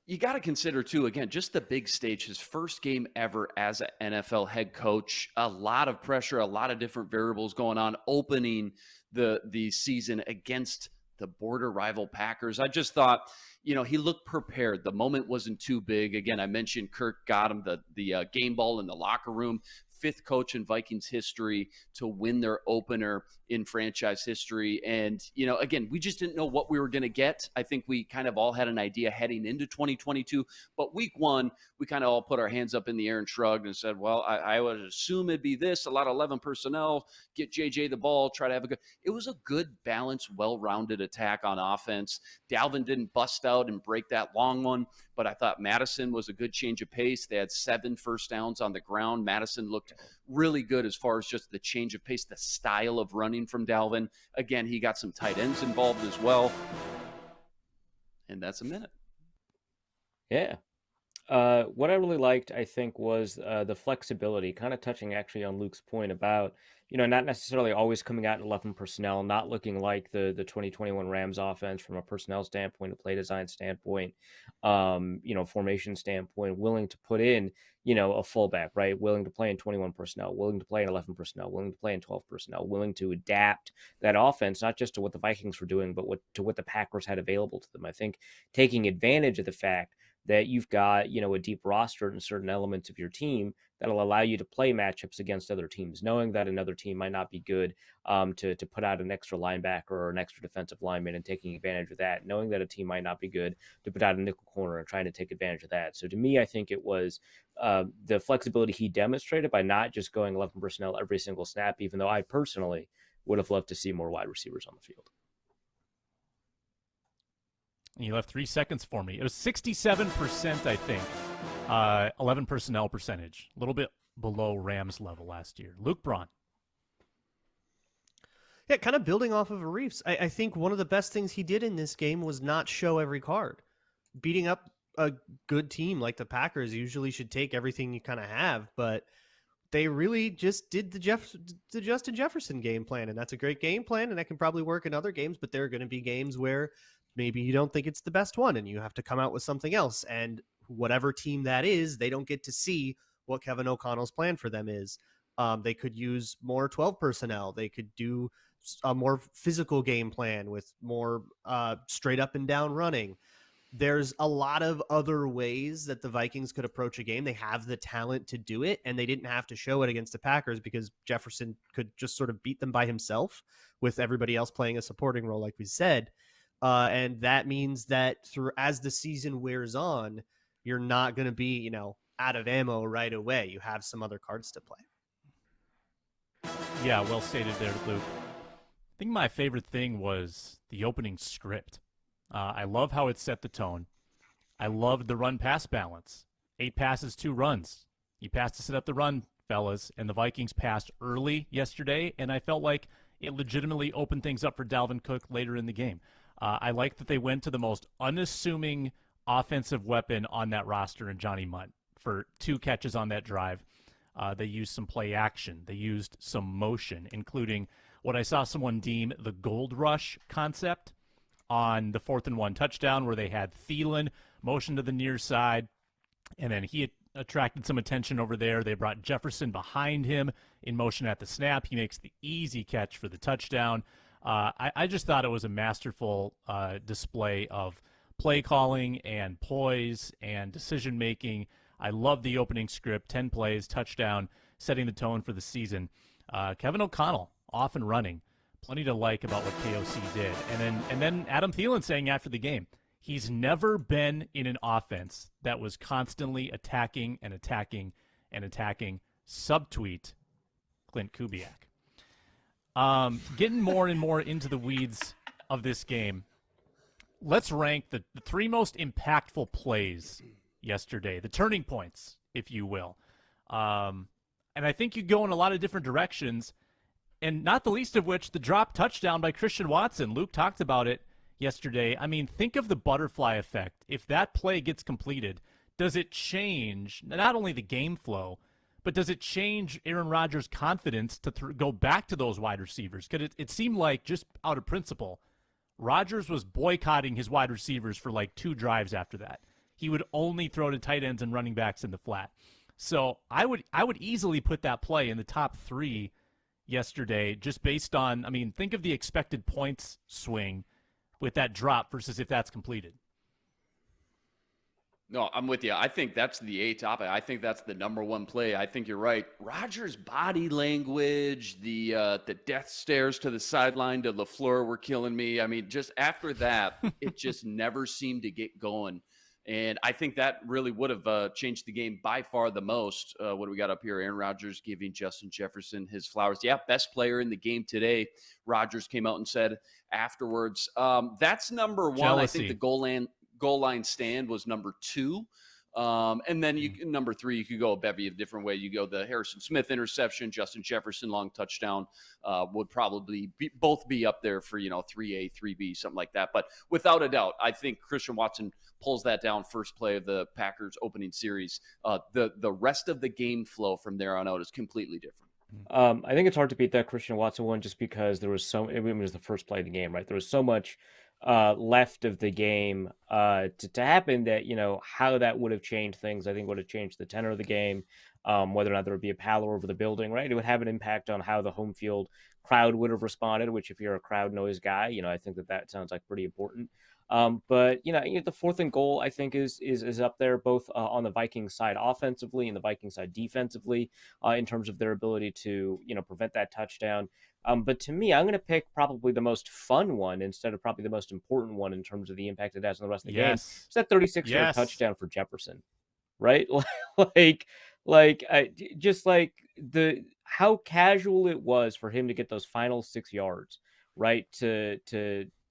[SPEAKER 4] you got to consider, too, again, just the big stage, his first game ever as an NFL head coach. A lot of pressure, a lot of different variables going on, opening the season against the border rival Packers. I just thought, he looked prepared. The moment wasn't too big. Again, I mentioned Kirk got him the game ball in the locker room. 5th coach in Vikings history to win their opener in franchise history. And, again, we just didn't know what we were going to get. I think we kind of all had an idea heading into 2022. But week 1, we kind of all put our hands up in the air and shrugged and said, well, I would assume it'd be this, a lot of 11 personnel, get JJ the ball, try to have it was a good, balanced, well-rounded attack on offense. Dalvin didn't bust out and break that long one, but I thought Madison was a good change of pace. They had 7 first downs on the ground. Madison looked really good as far as just the change of pace, the style of running from Dalvin. Again, he got some tight ends involved as well. And that's a minute.
[SPEAKER 3] Yeah. What I really liked, I think, was the flexibility, kind of touching actually on Luke's point about, not necessarily always coming out in 11 personnel, not looking like the 2021 Rams offense from a personnel standpoint, a play design standpoint, formation standpoint, willing to put in, a fullback, right? Willing to play in 21 personnel, willing to play in 11 personnel, willing to play in 12 personnel, willing to adapt that offense, not just to what the Vikings were doing, but to what the Packers had available to them. I think taking advantage of the fact that you've got, a deep roster in certain elements of your team that'll allow you to play matchups against other teams, knowing that another team might not be good to put out an extra linebacker or an extra defensive lineman and taking advantage of that, knowing that a team might not be good to put out a nickel corner and trying to take advantage of that. So to me, I think it was the flexibility he demonstrated by not just going 11 personnel every single snap, even though I personally would have loved to see more wide receivers on the field.
[SPEAKER 1] You left 3 seconds for me. It was 67%, I think. 11 personnel percentage. A little bit below Rams level last year. Luke Braun.
[SPEAKER 2] Yeah, kind of building off of Arif's. I think one of the best things he did in this game was not show every card. beating up a good team like the Packers usually should take everything you kind of have, but they really just did the Justin Jefferson game plan, and that's a great game plan, and that can probably work in other games, but there are going to be games where maybe you don't think it's the best one, and you have to come out with something else, and whatever team that is, they don't get to see what Kevin O'Connell's plan for them is. They could use more 12 personnel. They could do a more physical game plan with more straight up and down running. There's a lot of other ways that the Vikings could approach a game. They have the talent to do it, and they didn't have to show it against the Packers because Jefferson could just sort of beat them by himself with everybody else playing a supporting role, like we said. And that means that as the season wears on, you're not going to be, out of ammo right away. You have some other cards to play.
[SPEAKER 1] Yeah, well stated there, Luke. I think my favorite thing was the opening script. I love how it set the tone. I loved the run-pass balance. 8 passes, 2 runs. You passed to set up the run, fellas, and the Vikings passed early yesterday, and I felt like it legitimately opened things up for Dalvin Cook later in the game. I like that they went to the most unassuming offensive weapon on that roster in Johnny Munt for 2 catches on that drive. They used some play action. They used some motion, including what I saw someone deem the gold rush concept on the 4th and 1 touchdown, where they had Thielen motion to the near side, and then he attracted some attention over there. They brought Jefferson behind him in motion at the snap. He makes the easy catch for the touchdown. I just thought it was a masterful display of play calling and poise and decision making. I love the opening script, 10 plays, touchdown, setting the tone for the season. Kevin O'Connell off and running. Plenty to like about what KOC did. And then Adam Thielen saying after the game, he's never been in an offense that was constantly attacking and attacking and attacking. Subtweet Clint Kubiak. Getting more and more into the weeds of this game, let's rank the 3 most impactful plays yesterday, the turning points, if you will. And I think you go in a lot of different directions, and not the least of which the drop touchdown by Christian Watson. Luke talked about it yesterday. I mean, think of the butterfly effect. If that play gets completed, does it change not only the game flow, but does it change Aaron Rodgers' confidence to go back to those wide receivers? Because it seemed like, just out of principle, Rodgers was boycotting his wide receivers for like 2 drives after that. He would only throw to tight ends and running backs in the flat. So I would easily put that play in the top 3 yesterday, just based on, I mean, think of the expected points swing with that drop versus if that's completed.
[SPEAKER 4] No, I'm with you. I think that's the A topic. I think that's the number 1 play. I think you're right. Rodgers' body language, the death stares to the sideline to LaFleur were killing me. I mean, just after that, it just never seemed to get going. And I think that really would have changed the game by far the most. What do we got up here? Aaron Rodgers giving Justin Jefferson his flowers. Yeah, best player in the game today. Rodgers came out and said afterwards. That's number 1.
[SPEAKER 1] Jealousy.
[SPEAKER 4] I think the goal line stand was number 2. And then number 3, you could go a bevy of different way. You go the Harrison Smith interception, Justin Jefferson long touchdown would probably both be up there for, 3A, 3B, something like that. But without a doubt, I think Christian Watson pulls that down first play of the Packers opening series. The rest of the game flow from there on out is completely different.
[SPEAKER 3] I think it's hard to beat that Christian Watson one just because there was it was the first play of the game, right? There was so much left of the game to happen that, how that would have changed things, I think would have changed the tenor of the game, whether or not there would be a pallor over the building, right? It would have an impact on how the home field crowd would have responded, which if you're a crowd noise guy, I think that sounds like pretty important. But the 4th and goal, I think is up there both on the Vikings side offensively and the Vikings side defensively in terms of their ability to, prevent that touchdown. But to me, I'm going to pick probably the most fun one instead of probably the most important one in terms of the impact it has on the rest of the game. It's that 36-yard touchdown for Jefferson, right? Just like how casual it was for him to get those final 6 yards, right? To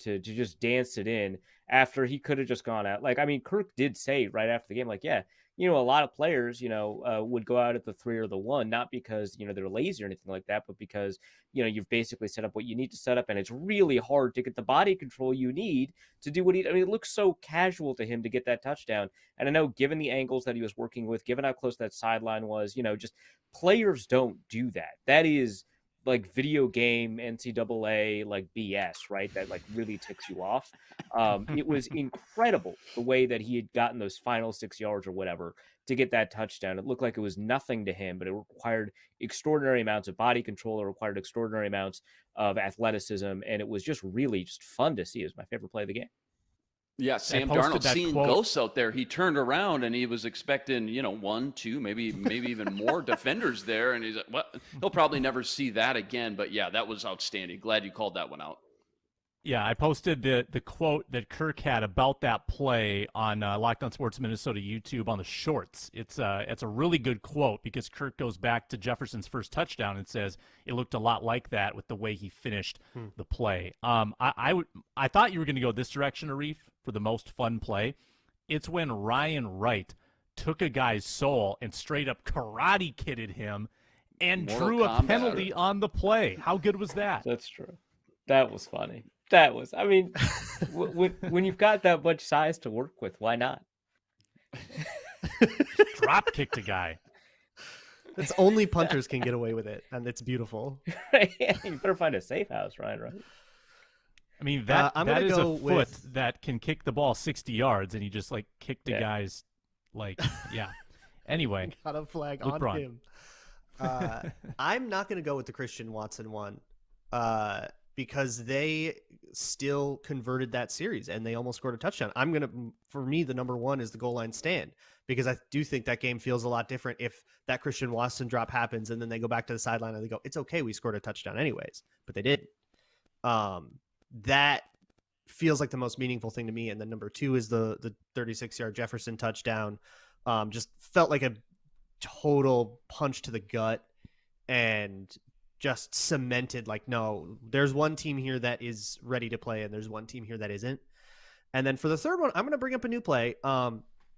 [SPEAKER 3] just dance it in. after he could have just gone out. Like, I mean, Kirk did say right after the game, like, yeah, a lot of players, would go out at the 3 or the 1, not because, they're lazy or anything like that, but because, you've basically set up what you need to set up. And it's really hard to get the body control you need to do it looks so casual to him to get that touchdown. And I know, given the angles that he was working with, given how close that sideline was, just players don't do that. That is like video game NCAA like BS, right? That like really ticks you off. It was incredible the way that he had gotten those final 6 yards or whatever to get that touchdown. It looked like it was nothing to him, but it required extraordinary amounts of body control. It required extraordinary amounts of athleticism, and it was just really just fun to see. It was my favorite play of the game.
[SPEAKER 4] Yeah, Sam Darnold seeing ghosts out there. He turned around and he was expecting, 1, 2, maybe even more defenders there. And he's like, well, he'll probably never see that again. But yeah, that was outstanding. Glad you called that one out.
[SPEAKER 1] Yeah, I posted the quote that Kirk had about that play on Locked On Sports Minnesota YouTube on the shorts. It's a really good quote because Kirk goes back to Jefferson's first touchdown and says it looked a lot like that with the way he finished the play. I thought you were going to go this direction, Arif, for the most fun play. It's when Ryan Wright took a guy's soul and straight up karate kidded him and drew a penalty on the play. How good was that?
[SPEAKER 3] That's true. That was funny. That was, I mean, when you've got that much size to work with, why not?
[SPEAKER 1] Drop kicked a guy.
[SPEAKER 2] It's only punters can get away with it, and it's beautiful.
[SPEAKER 3] You better find a safe house, Ryan, right?
[SPEAKER 1] I mean, that is a foot that can kick the ball 60 yards, and he just, like, kicked a guy's, like, yeah. Anyway.
[SPEAKER 2] Got a flag
[SPEAKER 1] Luke
[SPEAKER 2] on
[SPEAKER 1] Braun.
[SPEAKER 2] him. I'm not going to go with the Christian Watson one because they still converted that series, and they almost scored a touchdown. For me, the number one is the goal line stand, because I do think that game feels a lot different if that Christian Watson drop happens, and then they go back to the sideline and they go, it's okay, we scored a touchdown anyways, but they didn't. That feels like the most meaningful thing to me. And then number two is the 36-yard Jefferson touchdown. Just felt like a total punch to the gut and just cemented, like, no, there's one team here that is ready to play and there's one team here that isn't. And then for the third one, I'm going to bring up a new play.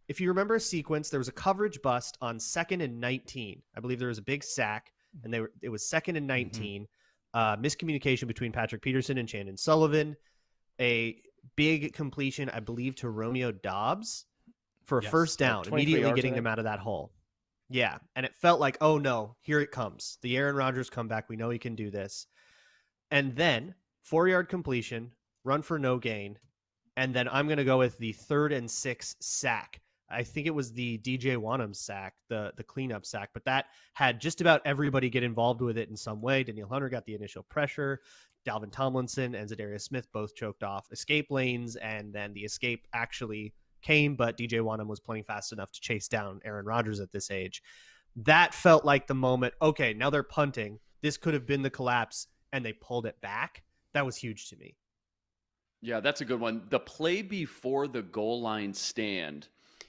[SPEAKER 2] If you remember a sequence, there was a coverage bust on 2nd and 19. I believe there was a big sack, and it was 2nd and 19. Miscommunication between Patrick Peterson and Chandon Sullivan. A big completion, I believe, to Romeo Doubs for a first down, immediately getting them out of that hole. Yeah, and it felt like, oh no, here it comes. The Aaron Rodgers comeback. We know he can do this. And then 4-yard completion, run for no gain. And then I'm going to go with the 3rd and 6 sack. I think it was the DJ Wanham sack, the cleanup sack, but that had just about everybody get involved with it in some way. Danielle Hunter got the initial pressure. Dalvin Tomlinson and Za'Darius Smith both choked off escape lanes, and then the escape actually came, but DJ Wanham was playing fast enough to chase down Aaron Rodgers at this age. That felt like the moment, okay, now they're punting. This could have been the collapse, and they pulled it back. That was huge to me.
[SPEAKER 4] Yeah, that's a good one. The play before the goal line stand,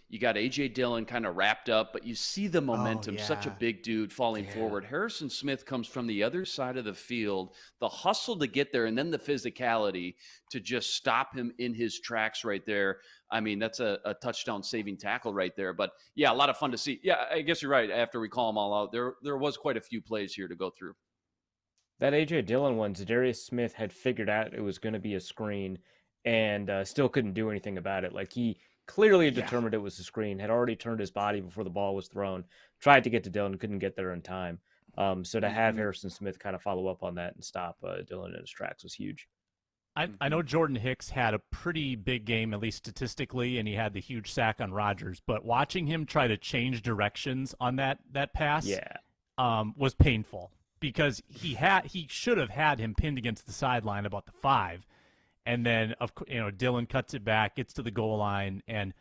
[SPEAKER 4] you got A.J. Dillon kind of wrapped up, but you see the momentum, such a big dude falling forward. Harrison Smith comes from the other side of the field, the hustle to get there, and then the physicality to just stop him in his tracks right there. I mean, that's a touchdown-saving tackle right there. But, yeah, a lot of fun to see. Yeah, I guess you're right. After we call them all out, there was quite a few plays here to go through.
[SPEAKER 3] That A.J. Dillon one, Za'Darius Smith had figured out it was going to be a screen and still couldn't do anything about it. Like, he clearly determined it was a screen, had already turned his body before the ball was thrown, tried to get to Dillon, couldn't get there in time. So to have Harrison Smith kind of follow up on that and stop Dillon in his tracks was huge.
[SPEAKER 1] I know Jordan Hicks had a pretty big game, at least statistically, and he had the huge sack on Rodgers. But watching him try to change directions on that pass was painful, because he should have had him pinned against the sideline about the 5. And then, Dillon cuts it back, gets to the goal line, and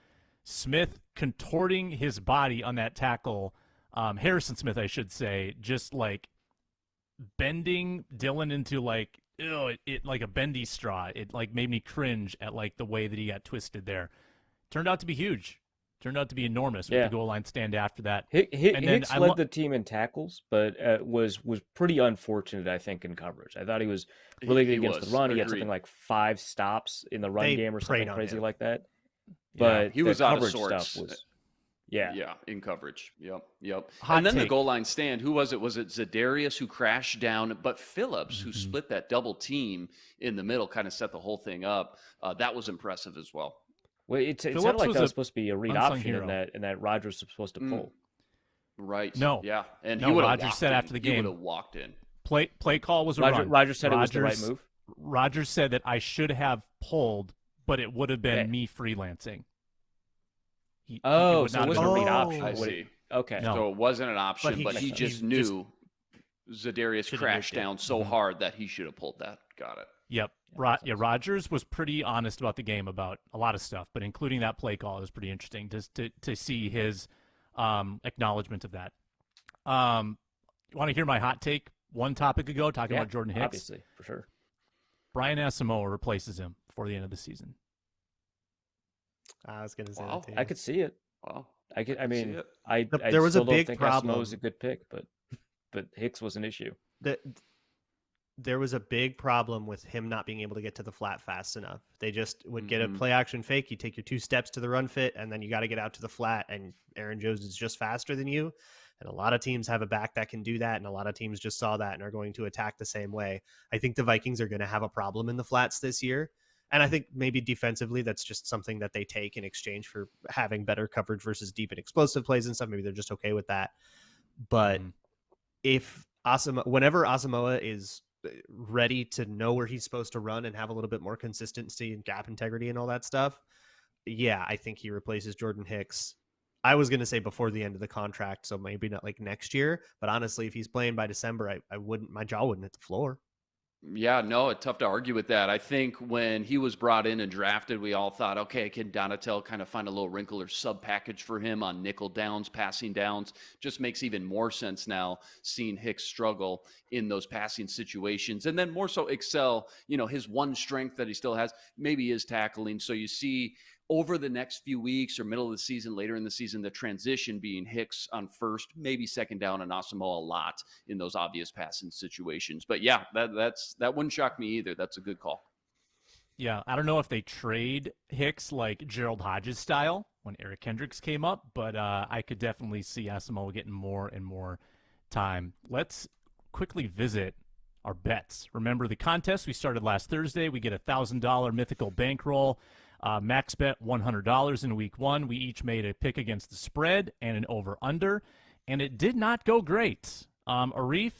[SPEAKER 1] Smith contorting his body on that tackle, Harrison Smith, I should say, just like bending Dillon into like, it like a bendy straw. It like made me cringe at like the way that he got twisted there. Turned out to be huge. Turned out to be enormous with the goal line stand after that.
[SPEAKER 3] Hicks led the team in tackles, but was pretty unfortunate, I think, in coverage. I thought he was really good against the run. He had something like 5 stops in the run game or something crazy like that. But
[SPEAKER 4] he was out of sorts.
[SPEAKER 3] Stuff was,
[SPEAKER 4] in coverage. Yep. And then the goal line stand, who was it? Was it Za'Darius who crashed down? But Phillips, who split that double team in the middle, kind of set the whole thing up. That was impressive as well.
[SPEAKER 3] Well, it sounded like that was supposed to be a read option and that Rodgers was supposed to pull.
[SPEAKER 4] Right.
[SPEAKER 1] No.
[SPEAKER 4] Yeah. And
[SPEAKER 1] Rodgers said after the game.
[SPEAKER 4] He would have walked in.
[SPEAKER 1] Play call was a run.
[SPEAKER 3] Rodgers said it was the right move.
[SPEAKER 1] Rodgers said that I should have pulled, but it would have been me freelancing.
[SPEAKER 3] So it wasn't a read option.
[SPEAKER 4] I see.
[SPEAKER 3] Okay.
[SPEAKER 4] No. So it wasn't an option, but he just knew Za'Darius crashed down so hard that he should have pulled that. Got it.
[SPEAKER 1] Yep. Rodgers was pretty honest about the game, about a lot of stuff, but including that play call is pretty interesting to see his acknowledgement of that. You want to hear my hot take one topic ago, talking about Jordan Hicks?
[SPEAKER 3] Obviously, for sure.
[SPEAKER 1] Brian Asamoah replaces him before the end of the season.
[SPEAKER 2] I was going to say that too.
[SPEAKER 3] I could see it.
[SPEAKER 4] Wow.
[SPEAKER 3] There
[SPEAKER 2] was a big problem.
[SPEAKER 3] Asamoah was a good pick, but Hicks was an issue.
[SPEAKER 2] There was a big problem with him not being able to get to the flat fast enough. They just would get a play action fake. You take your 2 steps to the run fit, and then you got to get out to the flat, and Aaron Jones is just faster than you. And a lot of teams have a back that can do that, and a lot of teams just saw that and are going to attack the same way. I think the Vikings are going to have a problem in the flats this year. And I think maybe defensively, that's just something that they take in exchange for having better coverage versus deep and explosive plays and stuff. Maybe they're just okay with that. But whenever Asamoah is ready to know where he's supposed to run and have a little bit more consistency and gap integrity and all that stuff, I think he replaces Jordan Hicks. I was going to say before the end of the contract, so maybe not like next year, but honestly, if he's playing by December, my jaw wouldn't hit the floor.
[SPEAKER 4] Yeah, no, it's tough to argue with that. I think when he was brought in and drafted, we all thought, okay, can Donatel kind of find a little wrinkle or sub package for him on nickel downs, passing downs? Just makes even more sense now seeing Hicks struggle in those passing situations, and then more so excel. His one strength that he still has maybe is tackling. So you see over the next few weeks or middle of the season, later in the season, the transition being Hicks on first, maybe second down, and Asamoah a lot in those obvious passing situations. But yeah, that wouldn't shock me either. That's a good call.
[SPEAKER 1] Yeah, I don't know if they trade Hicks like Gerald Hodges style when Eric Kendricks came up, but I could definitely see Asamoah getting more and more time. Let's quickly visit our bets. Remember the contest we started last Thursday. We get a $1,000 mythical bankroll. Max bet $100 in week 1. We each made a pick against the spread and an over-under, and it did not go great. Arif,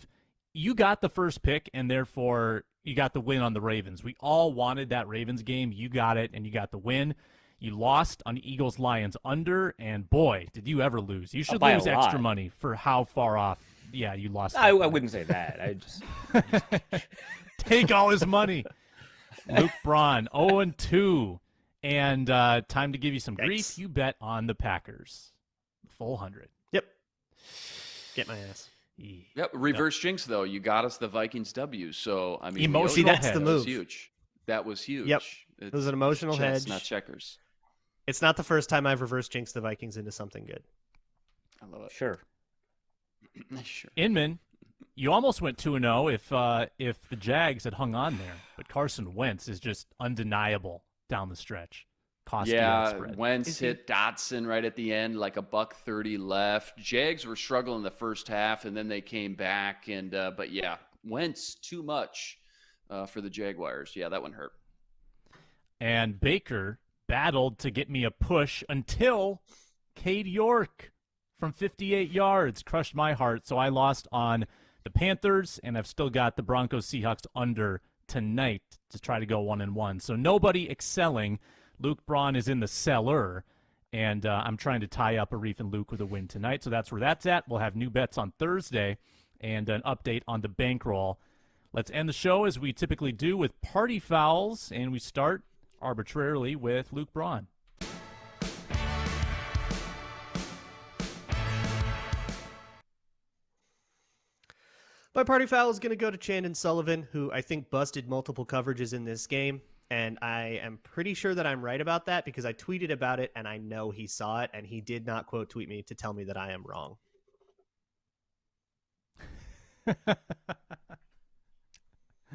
[SPEAKER 1] you got the first pick, and therefore you got the win on the Ravens. We all wanted that Ravens game. You got it, and you got the win. You lost on Eagles-Lions under, and boy, did you ever lose. You should lose extra money for how far off. Yeah, you lost.
[SPEAKER 3] I wouldn't say that. I just
[SPEAKER 1] take all his money. Luke Braun, 0-2. And time to give you some grief. You bet on the Packers. Full 100.
[SPEAKER 2] Yep. Get my ass.
[SPEAKER 4] Yep. Reverse jinx, though. You got us the Vikings W. So, I mean,
[SPEAKER 1] emotional
[SPEAKER 2] that's
[SPEAKER 1] hedge.
[SPEAKER 2] the move.
[SPEAKER 4] That was huge.
[SPEAKER 2] Yep. It was an emotional hedge.
[SPEAKER 4] Not checkers.
[SPEAKER 2] It's not the first time I've reverse jinxed the Vikings into something good.
[SPEAKER 4] I love it.
[SPEAKER 3] Sure.
[SPEAKER 1] Inman, you almost went 2-0 if the Jags had hung on there. But Carson Wentz is just undeniable down the stretch.
[SPEAKER 4] Wentz hit Dotson right at the end, like $1.30 left. Jags were struggling the first half, and then they came back. And but yeah, Wentz too much for the Jaguars. Yeah, that one hurt.
[SPEAKER 1] And Baker battled to get me a push until Cade York from 58 yards crushed my heart. So I lost on the Panthers, and I've still got the Broncos-Seahawks under tonight to try to go 1-1. So nobody excelling. Luke Braun is in the cellar, and I'm trying to tie up Arif and Luke with a win tonight. So that's where that's at. We'll have new bets on Thursday and an update on the bankroll. Let's end the show as we typically do with party fouls, and we start arbitrarily with Luke Braun.
[SPEAKER 2] My party foul is going to go to Chandon Sullivan, who I think busted multiple coverages in this game. And I am pretty sure that I'm right about that because I tweeted about it and I know he saw it and he did not quote tweet me to tell me that I am wrong.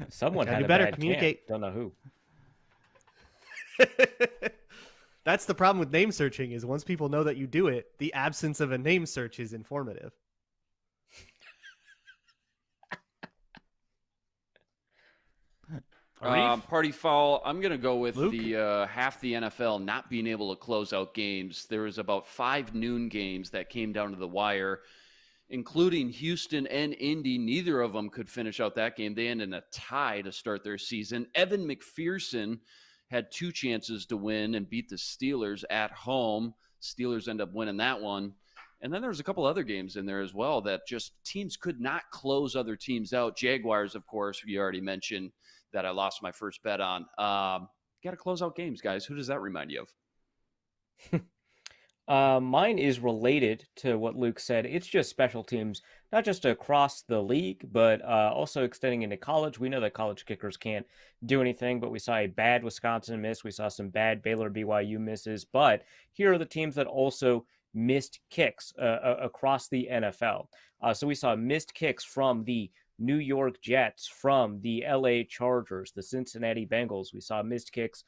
[SPEAKER 3] Someone had
[SPEAKER 2] you
[SPEAKER 3] a
[SPEAKER 2] better
[SPEAKER 3] bad
[SPEAKER 2] communicate.
[SPEAKER 3] Camp. Don't know
[SPEAKER 2] who. That's the problem with name searching is once people know that you do it, the absence of a name search is informative.
[SPEAKER 4] Party foul. I'm going to go with
[SPEAKER 1] Luke?
[SPEAKER 4] the half the NFL not being able to close out games. There was about 5 noon games that came down to the wire, including Houston and Indy. Neither of them could finish out that game. They ended in a tie to start their season. Evan McPherson had 2 chances to win and beat the Steelers at home. Steelers end up winning that one. And then there's a couple other games in there as well that just teams could not close other teams out. Jaguars, of course, you already mentioned that I lost my first bet on. Got to close out games, guys. Who does that remind you
[SPEAKER 3] of? Mine is related to what Luke said. It's just special teams, not just across the league, but also extending into college. We know that college kickers can't do anything, but we saw a bad Wisconsin miss. We saw some bad Baylor BYU misses. But here are the teams that also missed kicks across the NFL. So we saw missed kicks from the New York Jets, from the LA Chargers, the Cincinnati Bengals. We saw missed kicks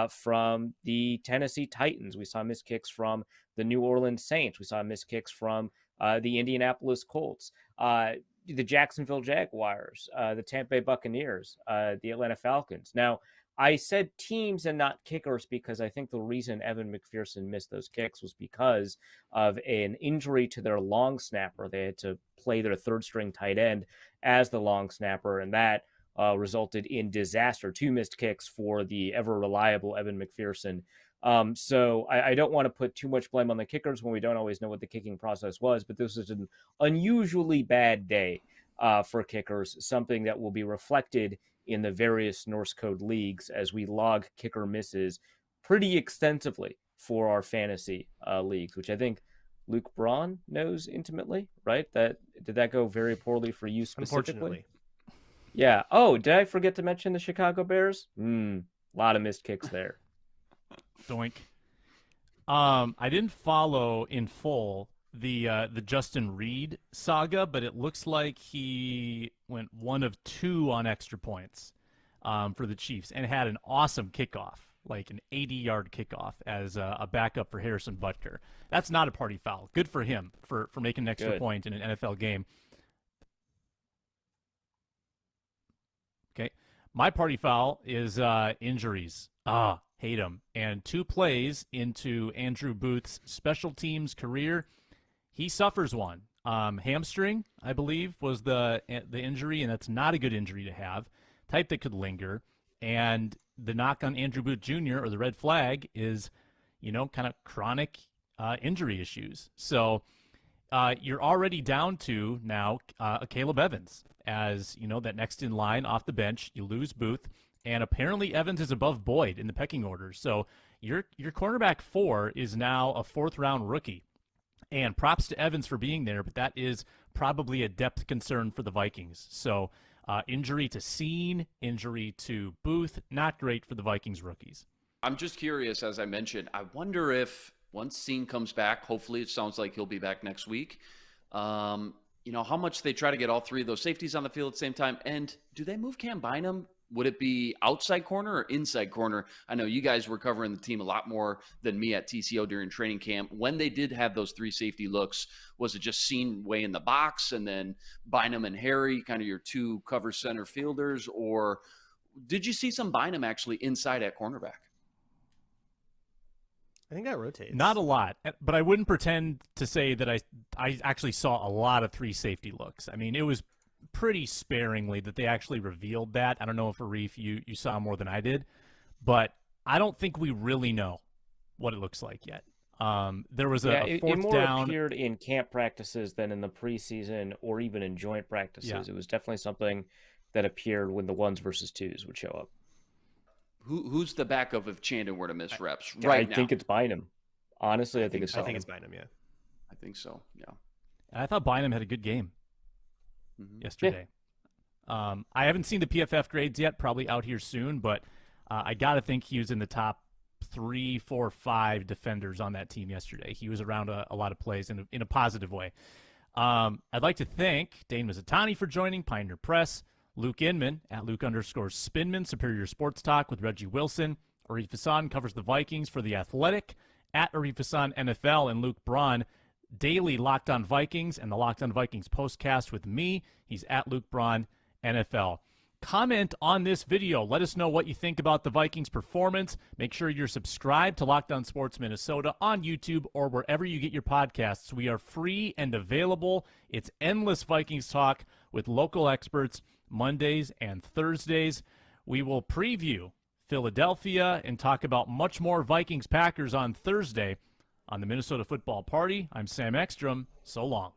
[SPEAKER 3] from the Tennessee Titans. We saw missed kicks from the New Orleans Saints. We saw missed kicks from the Indianapolis Colts, the Jacksonville Jaguars, the Tampa Bay Buccaneers, the Atlanta Falcons. Now, I said teams and not kickers because I think the reason Evan McPherson missed those kicks was because of an injury to their long snapper. They had to play their third string tight end as the long snapper, and that resulted in disaster. 2 missed kicks for the ever reliable Evan McPherson. So I don't want to put too much blame on the kickers when we don't always know what the kicking process was, but this was an unusually bad day for kickers, something that will be reflected in the various Norse Code leagues as we log kicker misses pretty extensively for our fantasy leagues, which I think Luke Braun knows intimately, right? Did that go very poorly for you specifically?
[SPEAKER 2] Unfortunately.
[SPEAKER 3] Yeah. Oh, did I forget to mention the Chicago Bears? A lot of missed kicks there.
[SPEAKER 1] Doink. I didn't follow in full the Justin Reed saga, but it looks like he went 1 of 2 on extra points for the Chiefs and had an awesome kickoff, like an 80-yard kickoff as a backup for Harrison Butker. That's not a party foul. Good for him for making an extra point in an NFL game. Okay, my party foul is injuries. Hate them. And 2 plays into Andrew Booth's special teams career, he suffers one. Hamstring, I believe, was the injury, and that's not a good injury to have. Type that could linger. And the knock on Andrew Booth Jr. or the red flag is, kind of chronic injury issues. So you're already down to now Caleb Evans as, that next in line off the bench. You lose Booth, and apparently Evans is above Boyd in the pecking order. So your cornerback 4 is now a 4th-round rookie. And props to Evans for being there, but that is probably a depth concern for the Vikings. So injury to Seen, injury to Booth, not great for the Vikings rookies.
[SPEAKER 4] I'm just curious, as I mentioned, I wonder if once Seen comes back, hopefully it sounds like he'll be back next week, how much they try to get all 3 of those safeties on the field at the same time. And do they move Cam Bynum? Would it be outside corner or inside corner? I know you guys were covering the team a lot more than me at TCO during training camp. When they did have those 3 safety looks, was it just Seen way in the box and then Bynum and Harry, kind of your 2 cover center fielders? Or did you see some Bynum actually inside at cornerback?
[SPEAKER 2] I think that rotates.
[SPEAKER 1] Not a lot, but I wouldn't pretend to say that I actually saw a lot of 3 safety looks. I mean, it was pretty sparingly that they actually revealed that. I don't know if Arif, you saw more than I did, but I don't think we really know what it looks like yet. There was a 4th
[SPEAKER 3] it more
[SPEAKER 1] down.
[SPEAKER 3] appeared in camp practices than in the preseason or even in joint practices.
[SPEAKER 1] Yeah.
[SPEAKER 3] It was definitely something that appeared when the 1s versus 2s would show up.
[SPEAKER 4] Who's the backup if Chandon were to miss reps right now?
[SPEAKER 3] I think it's Bynum. Honestly, I think it's
[SPEAKER 2] I
[SPEAKER 3] Bynum.
[SPEAKER 2] think it's Bynum, yeah.
[SPEAKER 4] I think so, yeah.
[SPEAKER 1] And I thought Bynum had a good game yesterday. I haven't seen the PFF grades yet, probably out here soon, but I got to think he was in the top 3, 4, 5 defenders on that team yesterday. He was around a lot of plays in a positive way. I'd like to thank Dane Mizutani for joining, Pioneer Press, Luke Inman at Luke_Spinman, Superior Sports Talk with Reggie Wilson. Arif Hasan covers the Vikings for The Athletic at Arif Hasan NFL, and Luke Braun, daily Locked On Vikings and the Locked On Vikings postcast with me. He's at Luke Braun NFL. Comment on this video. Let us know what you think about the Vikings' performance. Make sure you're subscribed to Locked On Sports Minnesota on YouTube or wherever you get your podcasts. We are free and available. It's endless Vikings talk with local experts Mondays and Thursdays. We will preview Philadelphia and talk about much more Vikings-Packers on Thursday on the Minnesota Football Party. I'm Sam Ekstrom. So long.